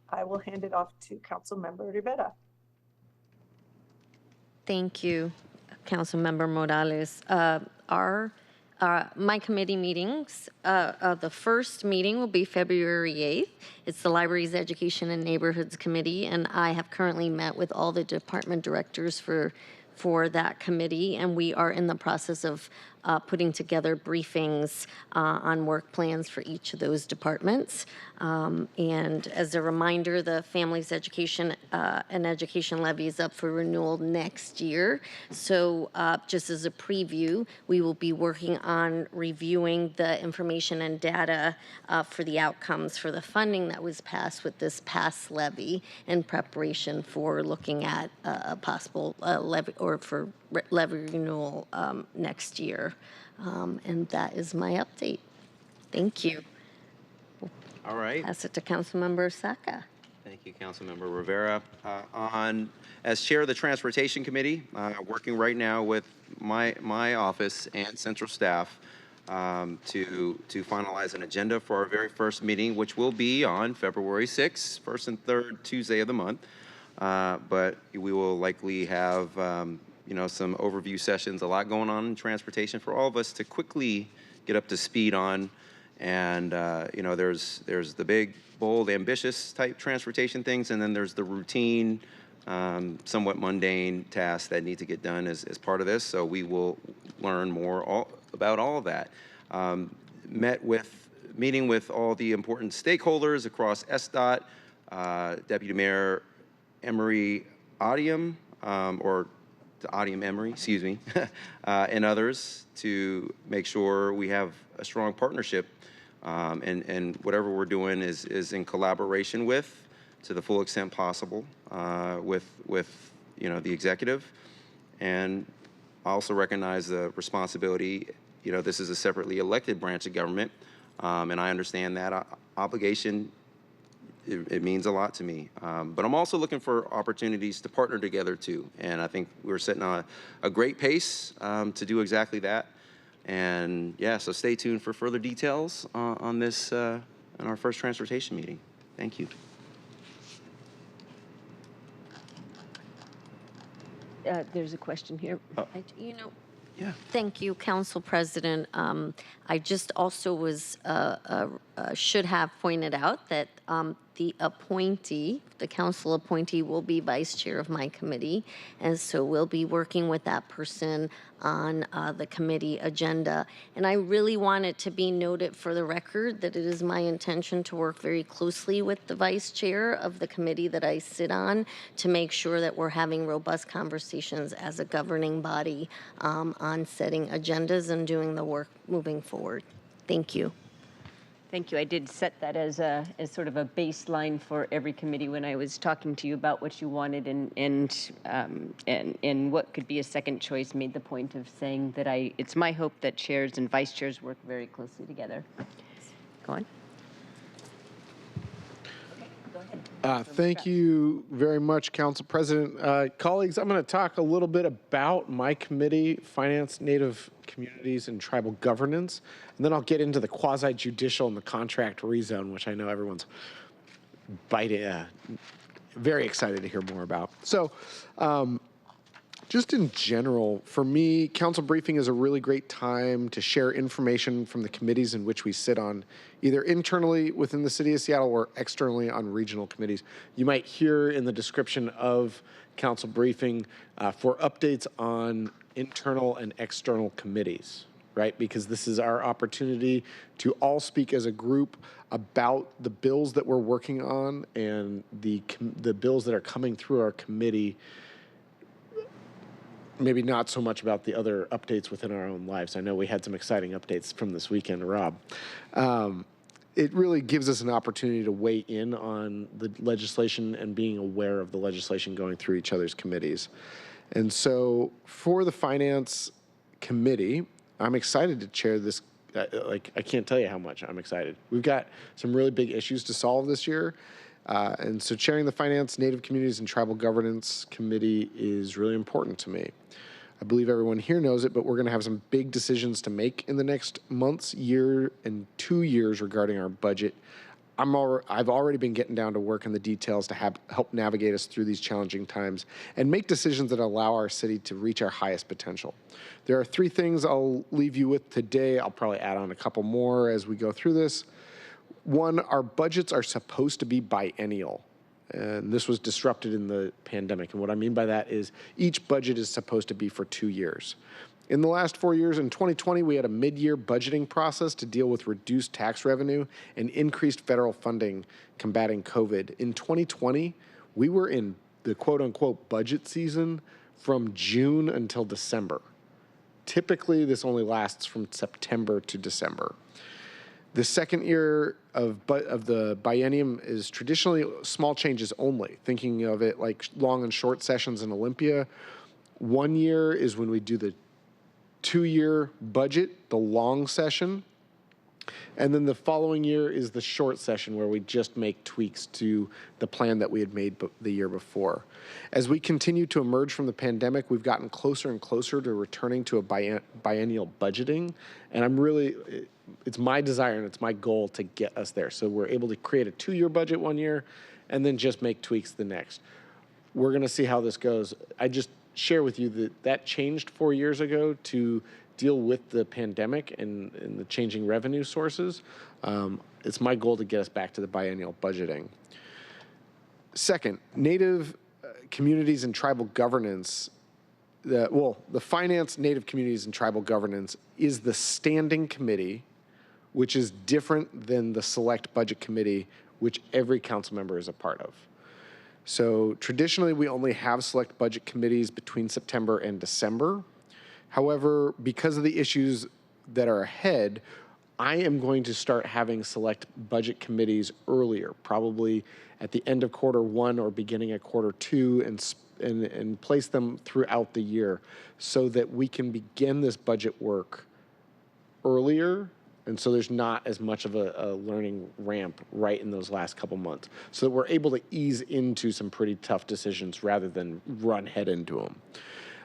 I will hand it off to Councilmember Rivera. Thank you, Councilmember Morales. My committee meetings, the first meeting will be February 8th. It's the Libraries, Education, and Neighborhoods Committee, and I have currently met with all the department directors for that committee, and we are in the process of putting together briefings on work plans for each of those departments. And as a reminder, the Families Education and Education Levy is up for renewal next year. So just as a preview, we will be working on reviewing the information and data for the outcomes for the funding that was passed with this past levy in preparation for looking at a possible levy or for levy renewal next year. And that is my update. Thank you. All right. Pass it to Councilmember Saka. Thank you, Councilmember Rivera. As chair of the Transportation Committee, working right now with my office and central staff to finalize an agenda for our very first meeting, which will be on February 6th, first and third Tuesday of the month. But we will likely have some overview sessions, a lot going on in transportation for all of us to quickly get up to speed on. And, there's the big, bold, ambitious type transportation things, and then there's the routine, somewhat mundane tasks that need to get done as part of this. So we will learn more about all of that. Meeting with all the important stakeholders across SDOT, Deputy Mayor Emery Adium, or to Audium Emery, excuse me, and others to make sure we have a strong partnership, and whatever we're doing is in collaboration with, to the full extent possible, with the executive. And I also recognize the responsibility. This is a separately elected branch of government, and I understand that obligation. It means a lot to me, but I'm also looking for opportunities to partner together too. And I think we're setting on a great pace to do exactly that. And yeah, so stay tuned for further details on this in our first transportation meeting. Thank you. There's a question here. Yeah. Thank you, Council President. I just also should have pointed out that the council appointee will be vice chair of my committee, and so we'll be working with that person on the committee agenda. And I really want it to be noted for the record that it is my intention to work very closely with the vice chair of the committee that I sit on to make sure that we're having robust conversations as a governing body on setting agendas and doing the work moving forward. Thank you. Thank you. I did set that as sort of a baseline for every committee when I was talking to you about what you wanted and what could be a second choice. Made the point of saying that it's my hope that chairs and vice chairs work very closely together. Go on. Thank you very much, Council President. Colleagues, I'm going to talk a little bit about my committee, Finance, Native Communities, and Tribal Governance, and then I'll get into the quasi-judicial and the contract rezone, which I know everyone's very excited to hear more about. So, just in general, for me, council briefing is a really great time to share information from the committees in which we sit on, either internally within the city of Seattle or externally on regional committees. You might hear in the description of council briefing for updates on internal and external committees, right? Because this is our opportunity to all speak as a group about the bills that we're working on and the bills that are coming through our committee. Maybe not so much about the other updates within our own lives. I know we had some exciting updates from this weekend, Rob. It really gives us an opportunity to weigh in on the legislation and being aware of the legislation going through each other's committees. And so for the Finance Committee, I'm excited to chair this. I can't tell you how much I'm excited. We've got some really big issues to solve this year. And so chairing the Finance, Native Communities, and Tribal Governance Committee is really important to me. I believe everyone here knows it, but we're going to have some big decisions to make in the next months, year, and 2 years regarding our budget. I've already been getting down to work on the details to help navigate us through these challenging times and make decisions that allow our city to reach our highest potential. There are 3 things I'll leave you with today. I'll probably add on a couple more as we go through this. 1, our budgets are supposed to be biennial, and this was disrupted in the pandemic. And what I mean by that is each budget is supposed to be for 2 years. In the last 4 years, in 2020, we had a mid-year budgeting process to deal with reduced tax revenue and increased federal funding combating COVID. In 2020, we were in the quote-unquote budget season from June until December. Typically, this only lasts from September to December. The second year of the biennium is traditionally small changes only, thinking of it like long and short sessions in Olympia. 1 year is when we do the 2-year budget, the long session. And then the following year is the short session where we just make tweaks to the plan that we had made the year before. As we continue to emerge from the pandemic, we've gotten closer and closer to returning to a biennial budgeting. And it's my desire and it's my goal to get us there. So we're able to create a 2-year budget 1 year and then just make tweaks the next. We're going to see how this goes. I just share with you that changed 4 years ago to deal with the pandemic and the changing revenue sources. It's my goal to get us back to the biennial budgeting. Second, Native Communities and Tribal Governance. The Finance, Native Communities, and Tribal Governance is the standing committee, which is different than the Select Budget Committee, which every council member is a part of. So traditionally, we only have select budget committees between September and December. However, because of the issues that are ahead, I am going to start having select budget committees earlier, probably at the end of Q1 or beginning at Q2, and place them throughout the year so that we can begin this budget work earlier, and so there's not as much of a learning ramp right in those last couple months, so that we're able to ease into some pretty tough decisions rather than run head into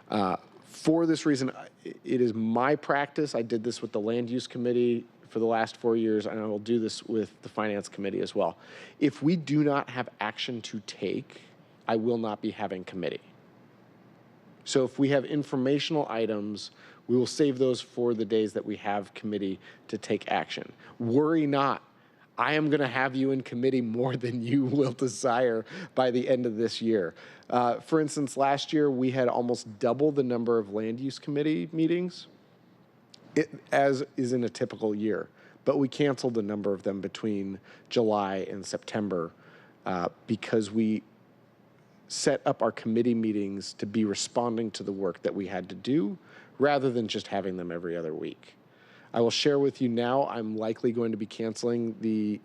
them. For this reason, it is my practice. I did this with the Land Use Committee for the last 4 years, and I will do this with the Finance Committee as well. If we do not have action to take, I will not be having committee. So if we have informational items, we will save those for the days that we have committee to take action. Worry not. I am going to have you in committee more than you will desire by the end of this year. For instance, last year we had almost double the number of land use committee meetings, as is in a typical year. But we canceled a number of them between July and September because we set up our committee meetings to be responding to the work that we had to do rather than just having them every other week. I will share with you now, I'm likely going to be canceling the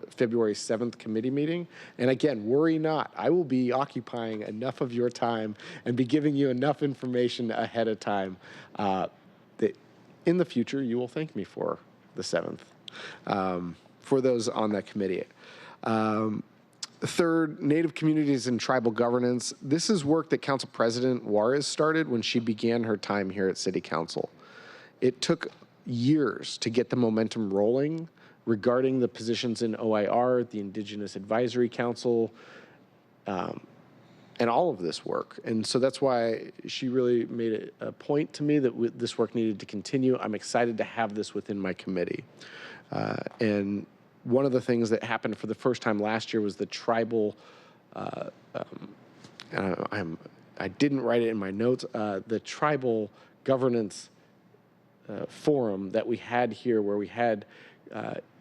February 7th committee meeting. And again, worry not. I will be occupying enough of your time and be giving you enough information ahead of time that in the future you will thank me for the 7th, for those on that committee. Third, Native communities and tribal governance. This is work that Council President Juarez started when she began her time here at City Council. It took years to get the momentum rolling regarding the positions in OIR, the Indigenous Advisory Council, and all of this work. And so that's why she really made it a point to me that this work needed to continue. I'm excited to have this within my committee. And one of the things that happened for the first time last year was the tribal, I didn't write it in my notes, the tribal governance forum that we had here, where we had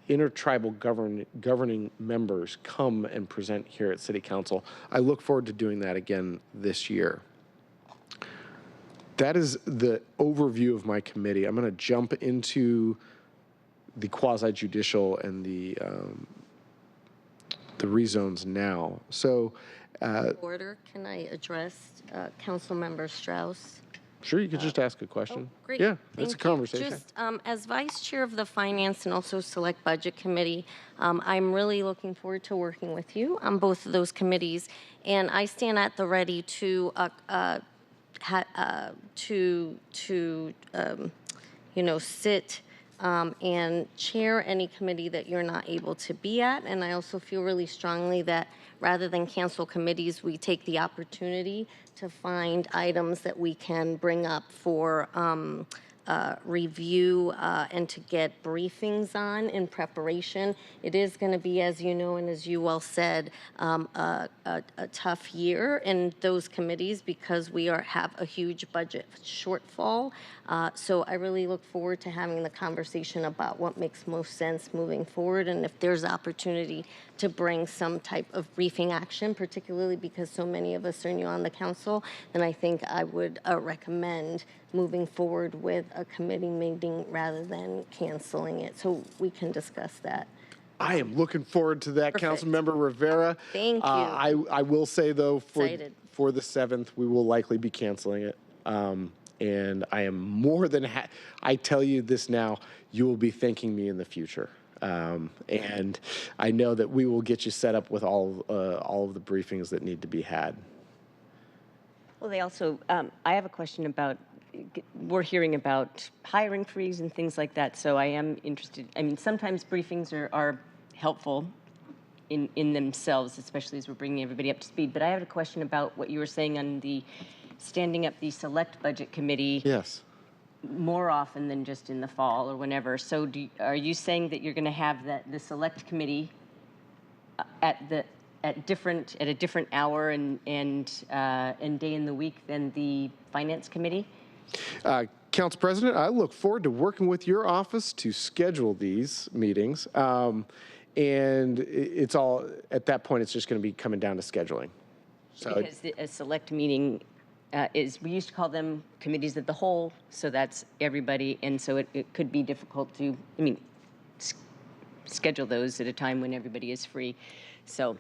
intertribal governing members come and present here at City Council. I look forward to doing that again this year. That is the overview of my committee. I'm going to jump into the quasi-judicial and the rezones now. So, Order, can I address Councilmember Strauss? Sure, you could just ask a question. Oh, great. Yeah, Thank it's a you. conversation. Just as Vice Chair of the Finance and also Select Budget Committee, I'm really looking forward to working with you on both of those committees, and I stand at the ready to sit and chair any committee that you're not able to be at. And I also feel really strongly that rather than cancel committees, we take the opportunity to find items that we can bring up for review and to get briefings on in preparation. It is going to be, as you know, and as you well said, a tough year in those committees because we have a huge budget shortfall. So I really look forward to having the conversation about what makes most sense moving forward, and if there's opportunity to bring some type of briefing action, particularly because so many of us are new on the council, then I think I would recommend moving forward with a committee meeting rather than canceling it. So we can discuss that. I am looking forward to that, Councilmember Rivera. Thank you. I will say, though, for the 7th, we will likely be canceling it. And I am more than I tell you this now, you will be thanking me in the future. And I know that we will get you set up with all of the briefings that need to be had. Well, they also, I have a question about, we're hearing about hiring freeze and things like that, so I am interested. I mean, sometimes briefings are helpful in themselves, especially as we're bringing everybody up to speed. But I have a question about what you were saying on the standing up the Select Budget Committee. Yes. More often than just in the fall or whenever. So are you saying that you're going to have the Select Committee at a different hour and day in the week than the Finance Committee? Council President, I look forward to working with your office to schedule these meetings. And it's all, at that point, it's just going to be coming down to scheduling. So Because a select meeting we used to call them committees of the whole, so that's everybody, and so it could be difficult to, schedule those at a time when everybody is free. So,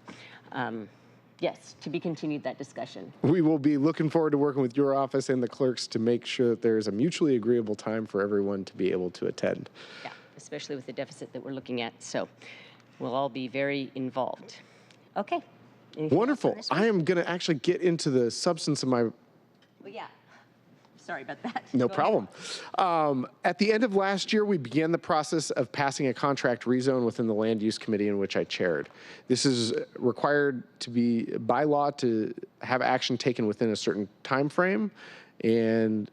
yes, to be continued, that discussion. we will be looking forward to working with your office and the clerks to make sure that there's a mutually agreeable time for everyone to be able to attend. Yeah, especially with the deficit that we're looking at. So we'll all be very involved. Okay. Anything else on Wonderful. this one? I am going to actually get into the substance of my Well, yeah. Sorry about that. No Go ahead. problem. At the end of last year, we began the process of passing a contract rezone within the Land Use Committee in which I chaired. This is required to be by law to have action taken within a certain time frame. And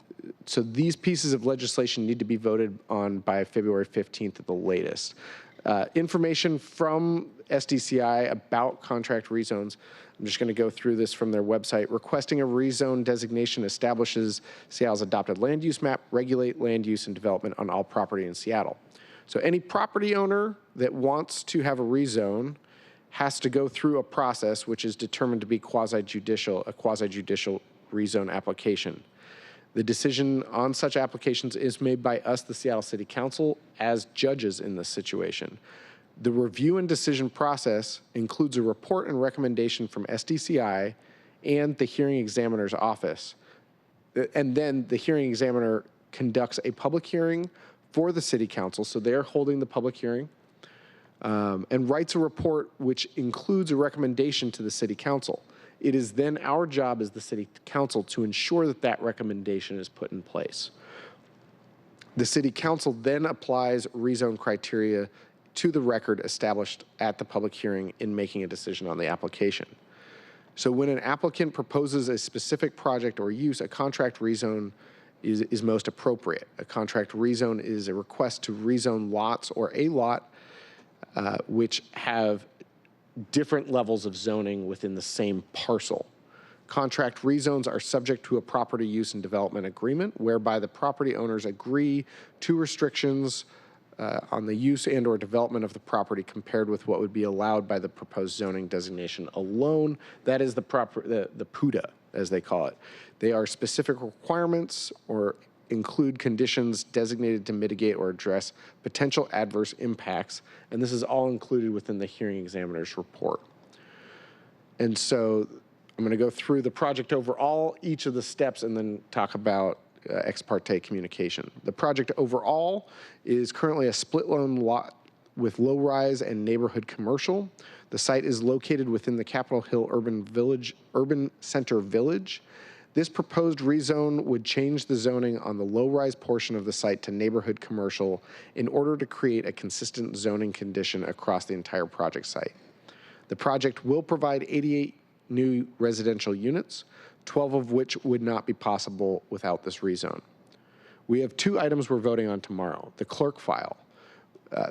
so these pieces of legislation need to be voted on by February 15th at the latest. Information from SDCI about contract rezones. I'm just going to go through this from their website. Requesting a rezone designation establishes Seattle's adopted land use map, regulate land use and development on all property in Seattle. So any property owner that wants to have a rezone has to go through a process which is determined to be a quasi-judicial rezone application. The decision on such applications is made by us, the Seattle City Council, as judges in this situation. The review and decision process includes a report and recommendation from SDCI and the hearing examiner's office. And then the hearing examiner conducts a public hearing for the city council, so they're holding the public hearing, and writes a report which includes a recommendation to the city council. It is then our job as the city council to ensure that that recommendation is put in place. The city council then applies rezone criteria to the record established at the public hearing in making a decision on the application. So when an applicant proposes a specific project or use, a contract rezone is most appropriate. A contract rezone is a request to rezone lots or a lot which have different levels of zoning within the same parcel. Contract rezones are subject to a property use and development agreement whereby the property owners agree to restrictions on the use and or development of the property compared with what would be allowed by the proposed zoning designation alone. That is the PUDA, as they call it. They are specific requirements or include conditions designated to mitigate or address potential adverse impacts, and this is all included within the hearing examiner's report. And so I'm going to go through the project overall, each of the steps, and then talk about ex parte communication. The project overall is currently a split loan lot with low-rise and neighborhood commercial. The site is located within the Capitol Hill Urban Center Village. This proposed rezone would change the zoning on the low-rise portion of the site to neighborhood commercial in order to create a consistent zoning condition across the entire project site. The project will provide 88 new residential units, 12 of which would not be possible without this rezone. We have two items we're voting on tomorrow. The clerk file.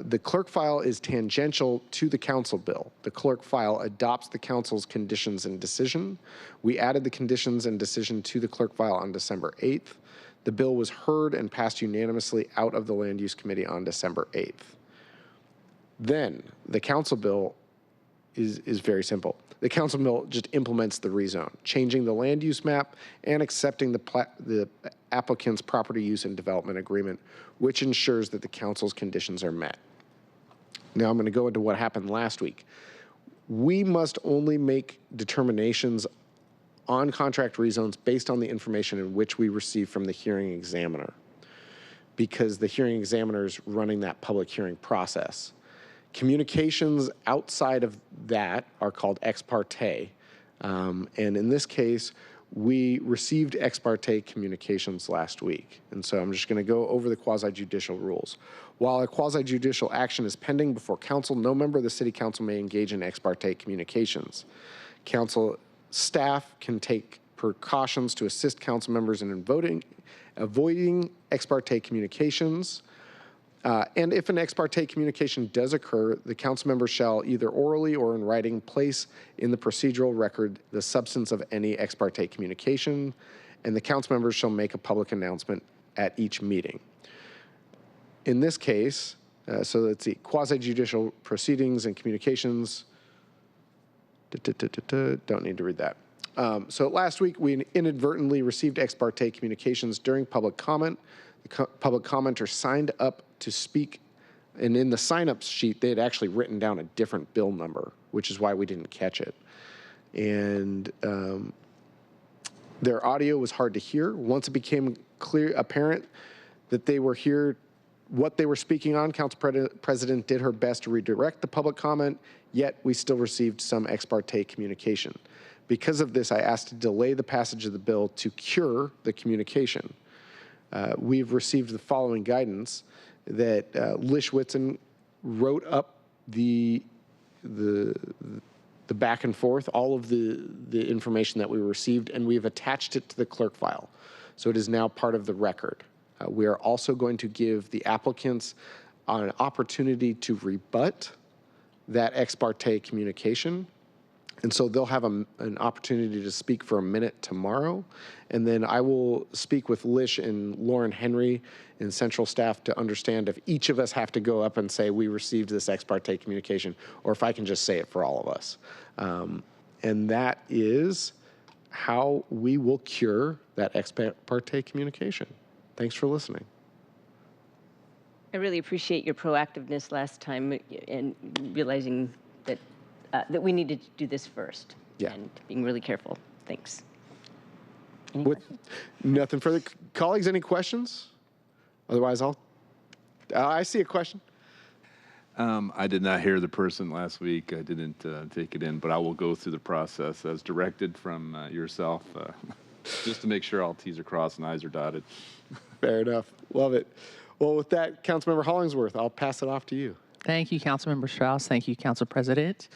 The clerk file is tangential to the council bill. The clerk file adopts the council's conditions and decision. We added the conditions and decision to the clerk file on December 8th. The bill was heard and passed unanimously out of the Land Use Committee on December 8th. Then the council bill is very simple. The council bill just implements the rezone, changing the land use map and accepting the applicant's property use and development agreement, which ensures that the council's conditions are met. Now I'm going to go into what happened last week. We must only make determinations on contract rezones based on the information in which we receive from the hearing examiner, because the hearing examiner is running that public hearing process. Communications outside of that are called ex parte. And in this case, we received ex parte communications last week. And so I'm just going to go over the quasi-judicial rules. While a quasi-judicial action is pending before council, no member of the city council may engage in ex parte communications. Council staff can take precautions to assist council members in avoiding ex parte communications. And if an ex parte communication does occur, the council member shall either orally or in writing place in the procedural record the substance of any ex parte communication, and the council members shall make a public announcement at each meeting. In this case, So let's see, quasi-judicial proceedings and communications. Don't need to read that. So last week, we inadvertently received ex parte communications during public comment. The public commenter signed up to speak, and in the sign-up sheet, they had actually written down a different bill number, which is why we didn't catch it. And their audio was hard to hear. Once it became apparent that they were here, what they were speaking on, Council President did her best to redirect the public comment, yet we still received some ex parte communication. Because of this, I asked to delay the passage of the bill to cure the communication. We've received the following guidance that Lish Whitson wrote up the back and forth, all of the information that we received, and we've attached it to the clerk file. So it is now part of the record. We are also going to give the applicants an opportunity to rebut that ex parte communication. And so they'll have an opportunity to speak for a minute tomorrow. And then I will speak with Lish and Lauren Henry and central staff to understand if each of us have to go up and say we received this ex parte communication, or if I can just say it for all of us. And that is how we will cure that ex parte communication. Thanks for listening. I really appreciate your proactiveness last time and realizing that that we needed to do this first. Yeah. And being really careful. Thanks. Nothing further. Colleagues, any questions? Otherwise, I see a question. I did not hear the person last week. I didn't take it in, but I will go through the process as directed from yourself, just to make sure all T's are crossed and I's are dotted. Fair enough. Love it. Well, with that, Councilmember Hollingsworth, I'll pass it off to you. Thank you, Councilmember Strauss. Thank you, Council President.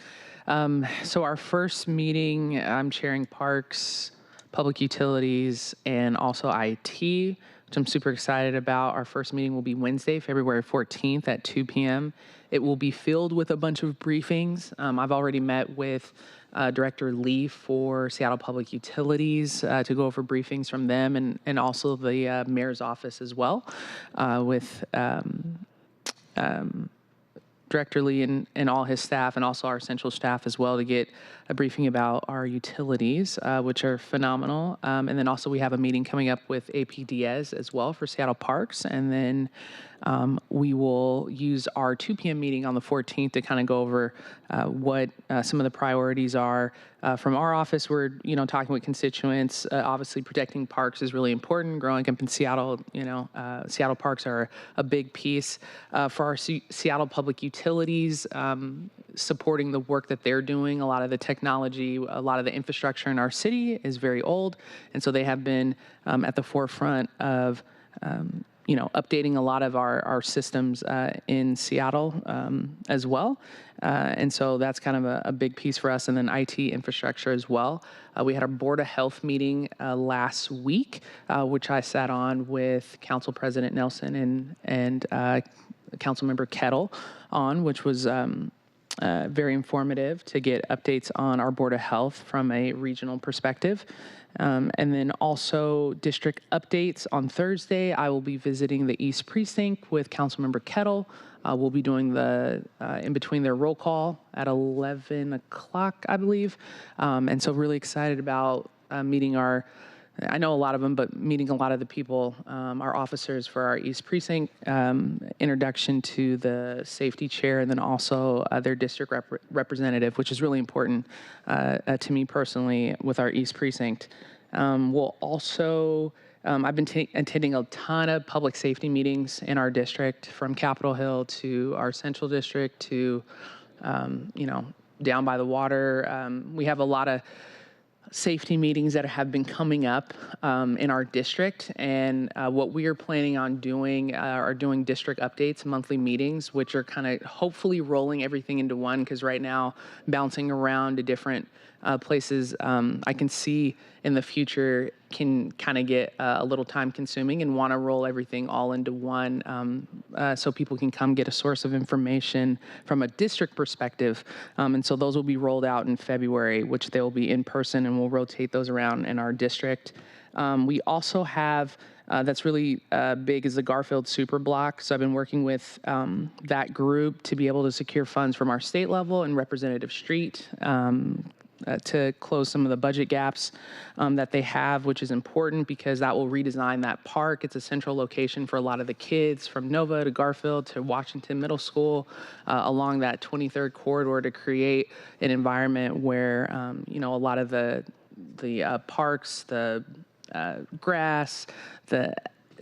So our first meeting, I'm chairing Parks, Public Utilities, and also IT, which I'm super excited about. Our first meeting will be Wednesday, February 14th at 2 p.m. It will be filled with a bunch of briefings. I've already met with Director Lee for Seattle Public Utilities to go over briefings from them, and also the mayor's office as well with Director Lee and all his staff, and also our central staff as well, to get a briefing about our utilities, which are phenomenal. And then also we have a meeting coming up with AP Diaz as well for Seattle Parks. And then we will use our 2 p.m. meeting on the 14th to kind of go over what some of the priorities are from our office. We're, talking with constituents. Obviously, protecting parks is really important. Growing up in Seattle, Seattle parks are a big piece for our Seattle Public Utilities. Supporting the work that they're doing. A lot of the technology, a lot of the infrastructure in our city is very old, and so they have been at the forefront of updating a lot of our systems in Seattle as well. And so that's kind of a big piece for us. And then IT infrastructure as well. We had our Board of Health meeting last week, which I sat on with Council President Nelson and Councilmember Kettle on, which was very informative to get updates on our Board of Health from a regional perspective. And then also district updates on Thursday. I will be visiting the East Precinct with Councilmember Kettle. We'll be doing the in between their roll call at 11 o'clock, I believe. And so really excited about meeting I know a lot of them, but meeting a lot of the people, our officers for our East Precinct, introduction to the safety chair, and then also their district representative, which is really important to me personally with our East Precinct. We'll also, I've been attending a ton of public safety meetings in our district, from Capitol Hill to our central district to, down by the water. We have a lot of safety meetings that have been coming up in our district, and what we are planning on doing are doing district updates, monthly meetings, which are kind of hopefully rolling everything into one, because right now bouncing around to different places I can see in the future can kind of get a little time consuming, and want to roll everything all into one so people can come get a source of information from a district perspective. And so those will be rolled out in February, which they will be in person, and we'll rotate those around in our district. We also have that's really big is the Garfield Super Block. So I've been working with that group to be able to secure funds from our state level and Representative Street to close some of the budget gaps that they have, which is important because that will redesign that park. It's a central location for a lot of the kids from Nova to Garfield to Washington Middle School along that 23rd corridor to create an environment where, a lot of the parks, the grass, the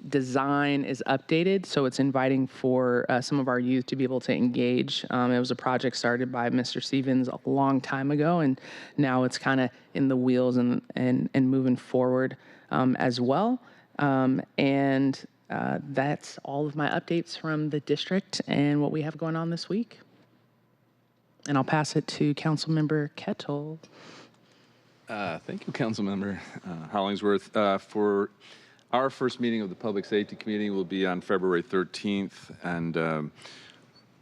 design is updated, so it's inviting for some of our youth to be able to engage. It was a project started by Mr. Stevens a long time ago, and now it's kind of in the wheels and moving forward as well. That's all of my updates from the district and what we have going on this week. And I'll pass it to Councilmember Kettle. Thank you, Councilmember Hollingsworth. For our first meeting of the Public Safety Committee will be on February 13th, and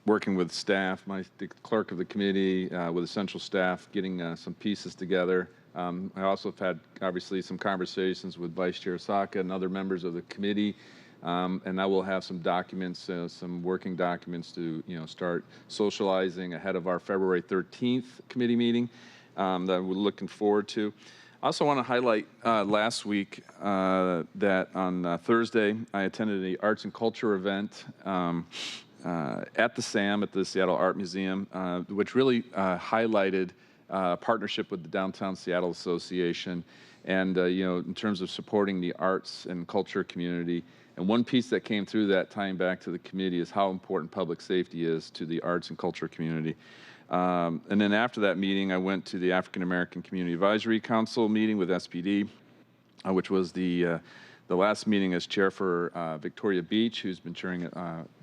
working with staff, the clerk of the committee, with essential staff, getting some pieces together. I also have had, obviously, some conversations with Vice Chair Saka and other members of the committee, and I will have some documents, some working documents to start socializing ahead of our February 13th committee meeting that we're looking forward to. I also want to highlight last week that on Thursday, I attended the arts and culture event at the SAM, at the Seattle Art Museum, which really highlighted a partnership with the Downtown Seattle Association and, in terms of supporting the arts and culture community. And one piece that came through that, tying back to the committee, is how important public safety is to the arts and culture community. And then after that meeting, I went to the African American Community Advisory Council meeting with SPD, which was the last meeting as chair for Victoria Beach, who's been chairing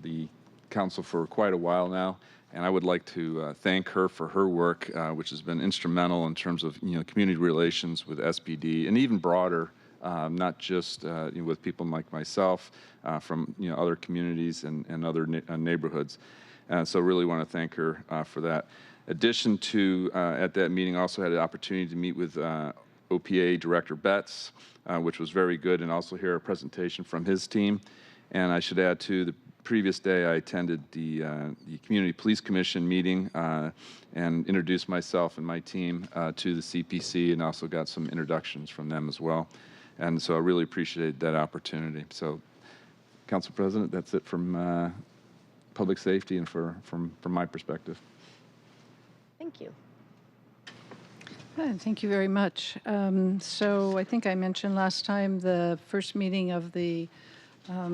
the council for quite a while now. And I would like to thank her for her work, which has been instrumental in terms of community relations with SPD and even broader, not just with people like myself from other communities and other neighborhoods. So really want to thank her for that. Addition to, at that meeting, I also had the opportunity to meet with OPA Director Betts, which was very good, and also hear a presentation from his team. And I should add, too, the previous day I attended the Community Police Commission meeting and introduced myself and my team to the CPC, and also got some introductions from them as well. And so I really appreciated that opportunity. So, Council President, that's it from public safety and from my perspective. Thank you. Thank you very much. So I think I mentioned last time the first meeting of the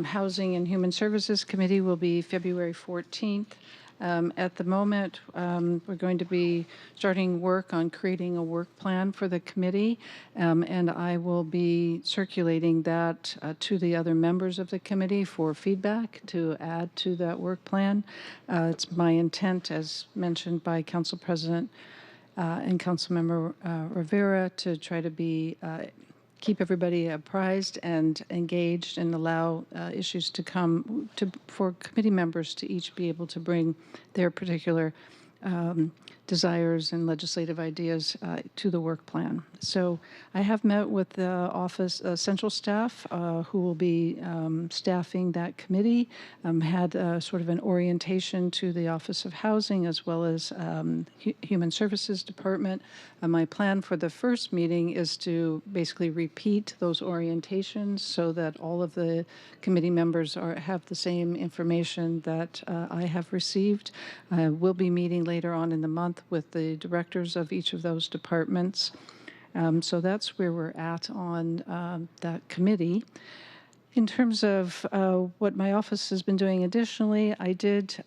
Housing and Human Services Committee will be February 14th. At the moment, we're going to be starting work on creating a work plan for the committee, and I will be circulating that to the other members of the committee for feedback to add to that work plan. It's my intent, as mentioned by Council President and Councilmember Rivera, to try to be keep everybody apprised and engaged and allow issues to come for committee members to each be able to bring their particular desires and legislative ideas to the work plan. So I have met with the office central staff who will be staffing that committee, had sort of an orientation to the Office of Housing as well as Human Services Department. My plan for the first meeting is to basically repeat those orientations so that all of the committee members have the same information that I have received. We'll be meeting later on in the month with the directors of each of those departments. So that's where we're at on that committee. In terms of what my office has been doing additionally, I did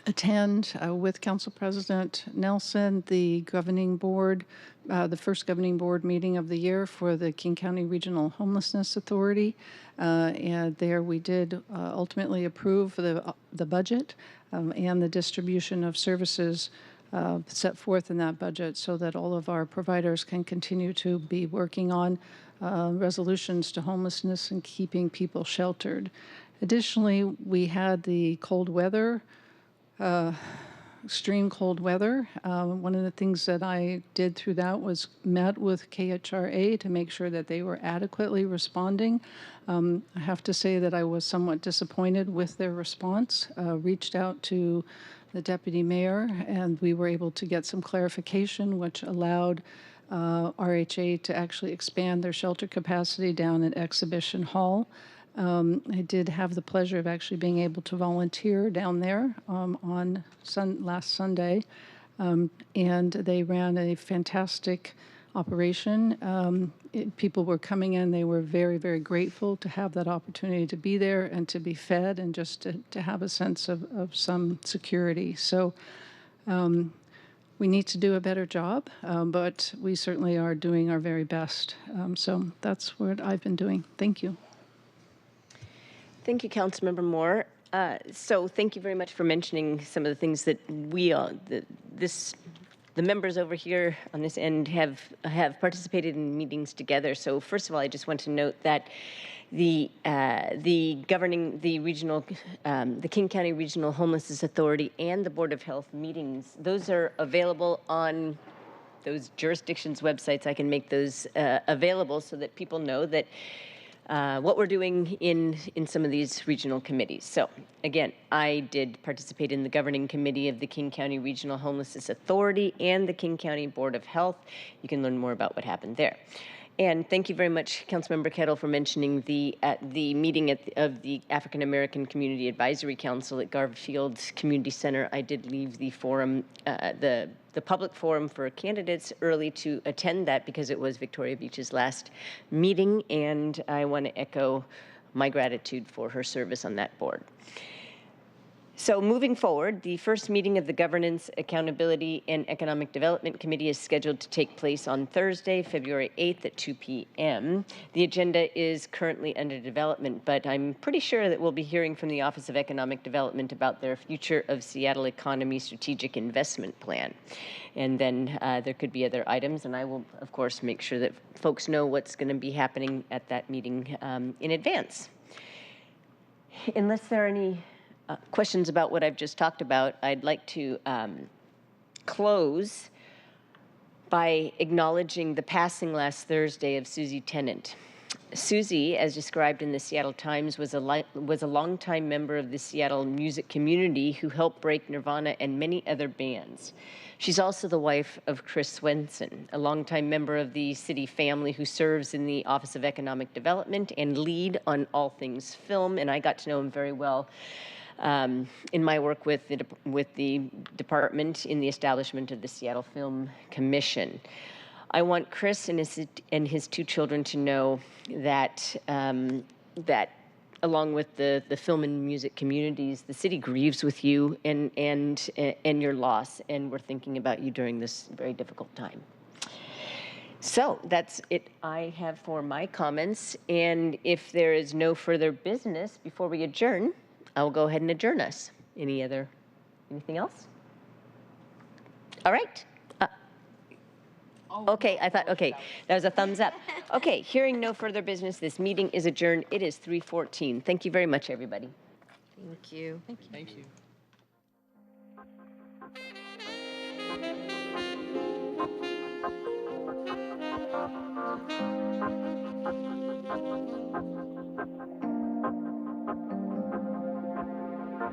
attend with Council President Nelson the governing board, the first governing board meeting of the year for the King County Regional Homelessness Authority. And there we did ultimately approve the budget and the distribution of services set forth in that budget so that all of our providers can continue to be working on resolutions to homelessness and keeping people sheltered. Additionally, we had the cold weather extreme cold weather. One of the things that I did through that was met with KHRA to make sure that they were adequately responding. I have to say that I was somewhat disappointed with their response. Reached out to the deputy mayor, and we were able to get some clarification, which allowed RHA to actually expand their shelter capacity down at Exhibition Hall. I did have the pleasure of actually being able to volunteer down there on last Sunday, and they ran a fantastic operation. People were coming in, they were very, very grateful to have that opportunity to be there and to be fed and just to have a sense of some security. So we need to do a better job, but we certainly are doing our very best. So that's what I've been doing. Thank you. Thank you, Councilmember Moore. So thank you very much for mentioning some of the things that we all, the members over here on this end have participated in meetings together. So first of all, I just want to note that the King County Regional Homelessness Authority and the Board of Health meetings, those are available on those jurisdictions' websites. I can make those available so that people know that what we're doing in some of these regional committees. So again, I did participate in the governing committee of the King County Regional Homelessness Authority and the King County Board of Health. You can learn more about what happened there. And thank you very much, Councilmember Kettle, for mentioning the meeting of the African American Community Advisory Council at Garfield Community Center. I did leave the forum, the public forum for candidates early to attend that because it was Victoria Beach's last meeting, and I want to echo my gratitude for her service on that board. So moving forward, the first meeting of the Governance, Accountability, and Economic Development Committee is scheduled to take place on Thursday, February 8th at 2 p.m. The agenda is currently under development, but I'm pretty sure that we'll be hearing from the Office of Economic Development about their Future of Seattle Economy Strategic Investment Plan. And then there could be other items, and I will, of course, make sure that folks know what's going to be happening at that meeting in advance. Unless there are any questions about what I've just talked about, I'd like to close by acknowledging the passing last Thursday of Susie Tennant. Susie, as described in the Seattle Times, was a longtime member of the Seattle music community who helped break Nirvana and many other bands. She's also the wife of Chris Swenson, a longtime member of the city family who serves in the Office of Economic Development and lead on all things film, and I got to know him very well in my work with the department in the establishment of the Seattle Film Commission. I want Chris and his two children to know that that along with the film and music communities, the city grieves with you and your loss, and we're thinking about you during this very difficult time. So that's it I have for my comments, and if there is no further business before we adjourn, I will go ahead and adjourn us. Anything else? All right. Okay, that was a thumbs up. Okay, hearing no further business, this meeting is adjourned. It is 3:14. Thank you very much, everybody. Thank you. Thank you.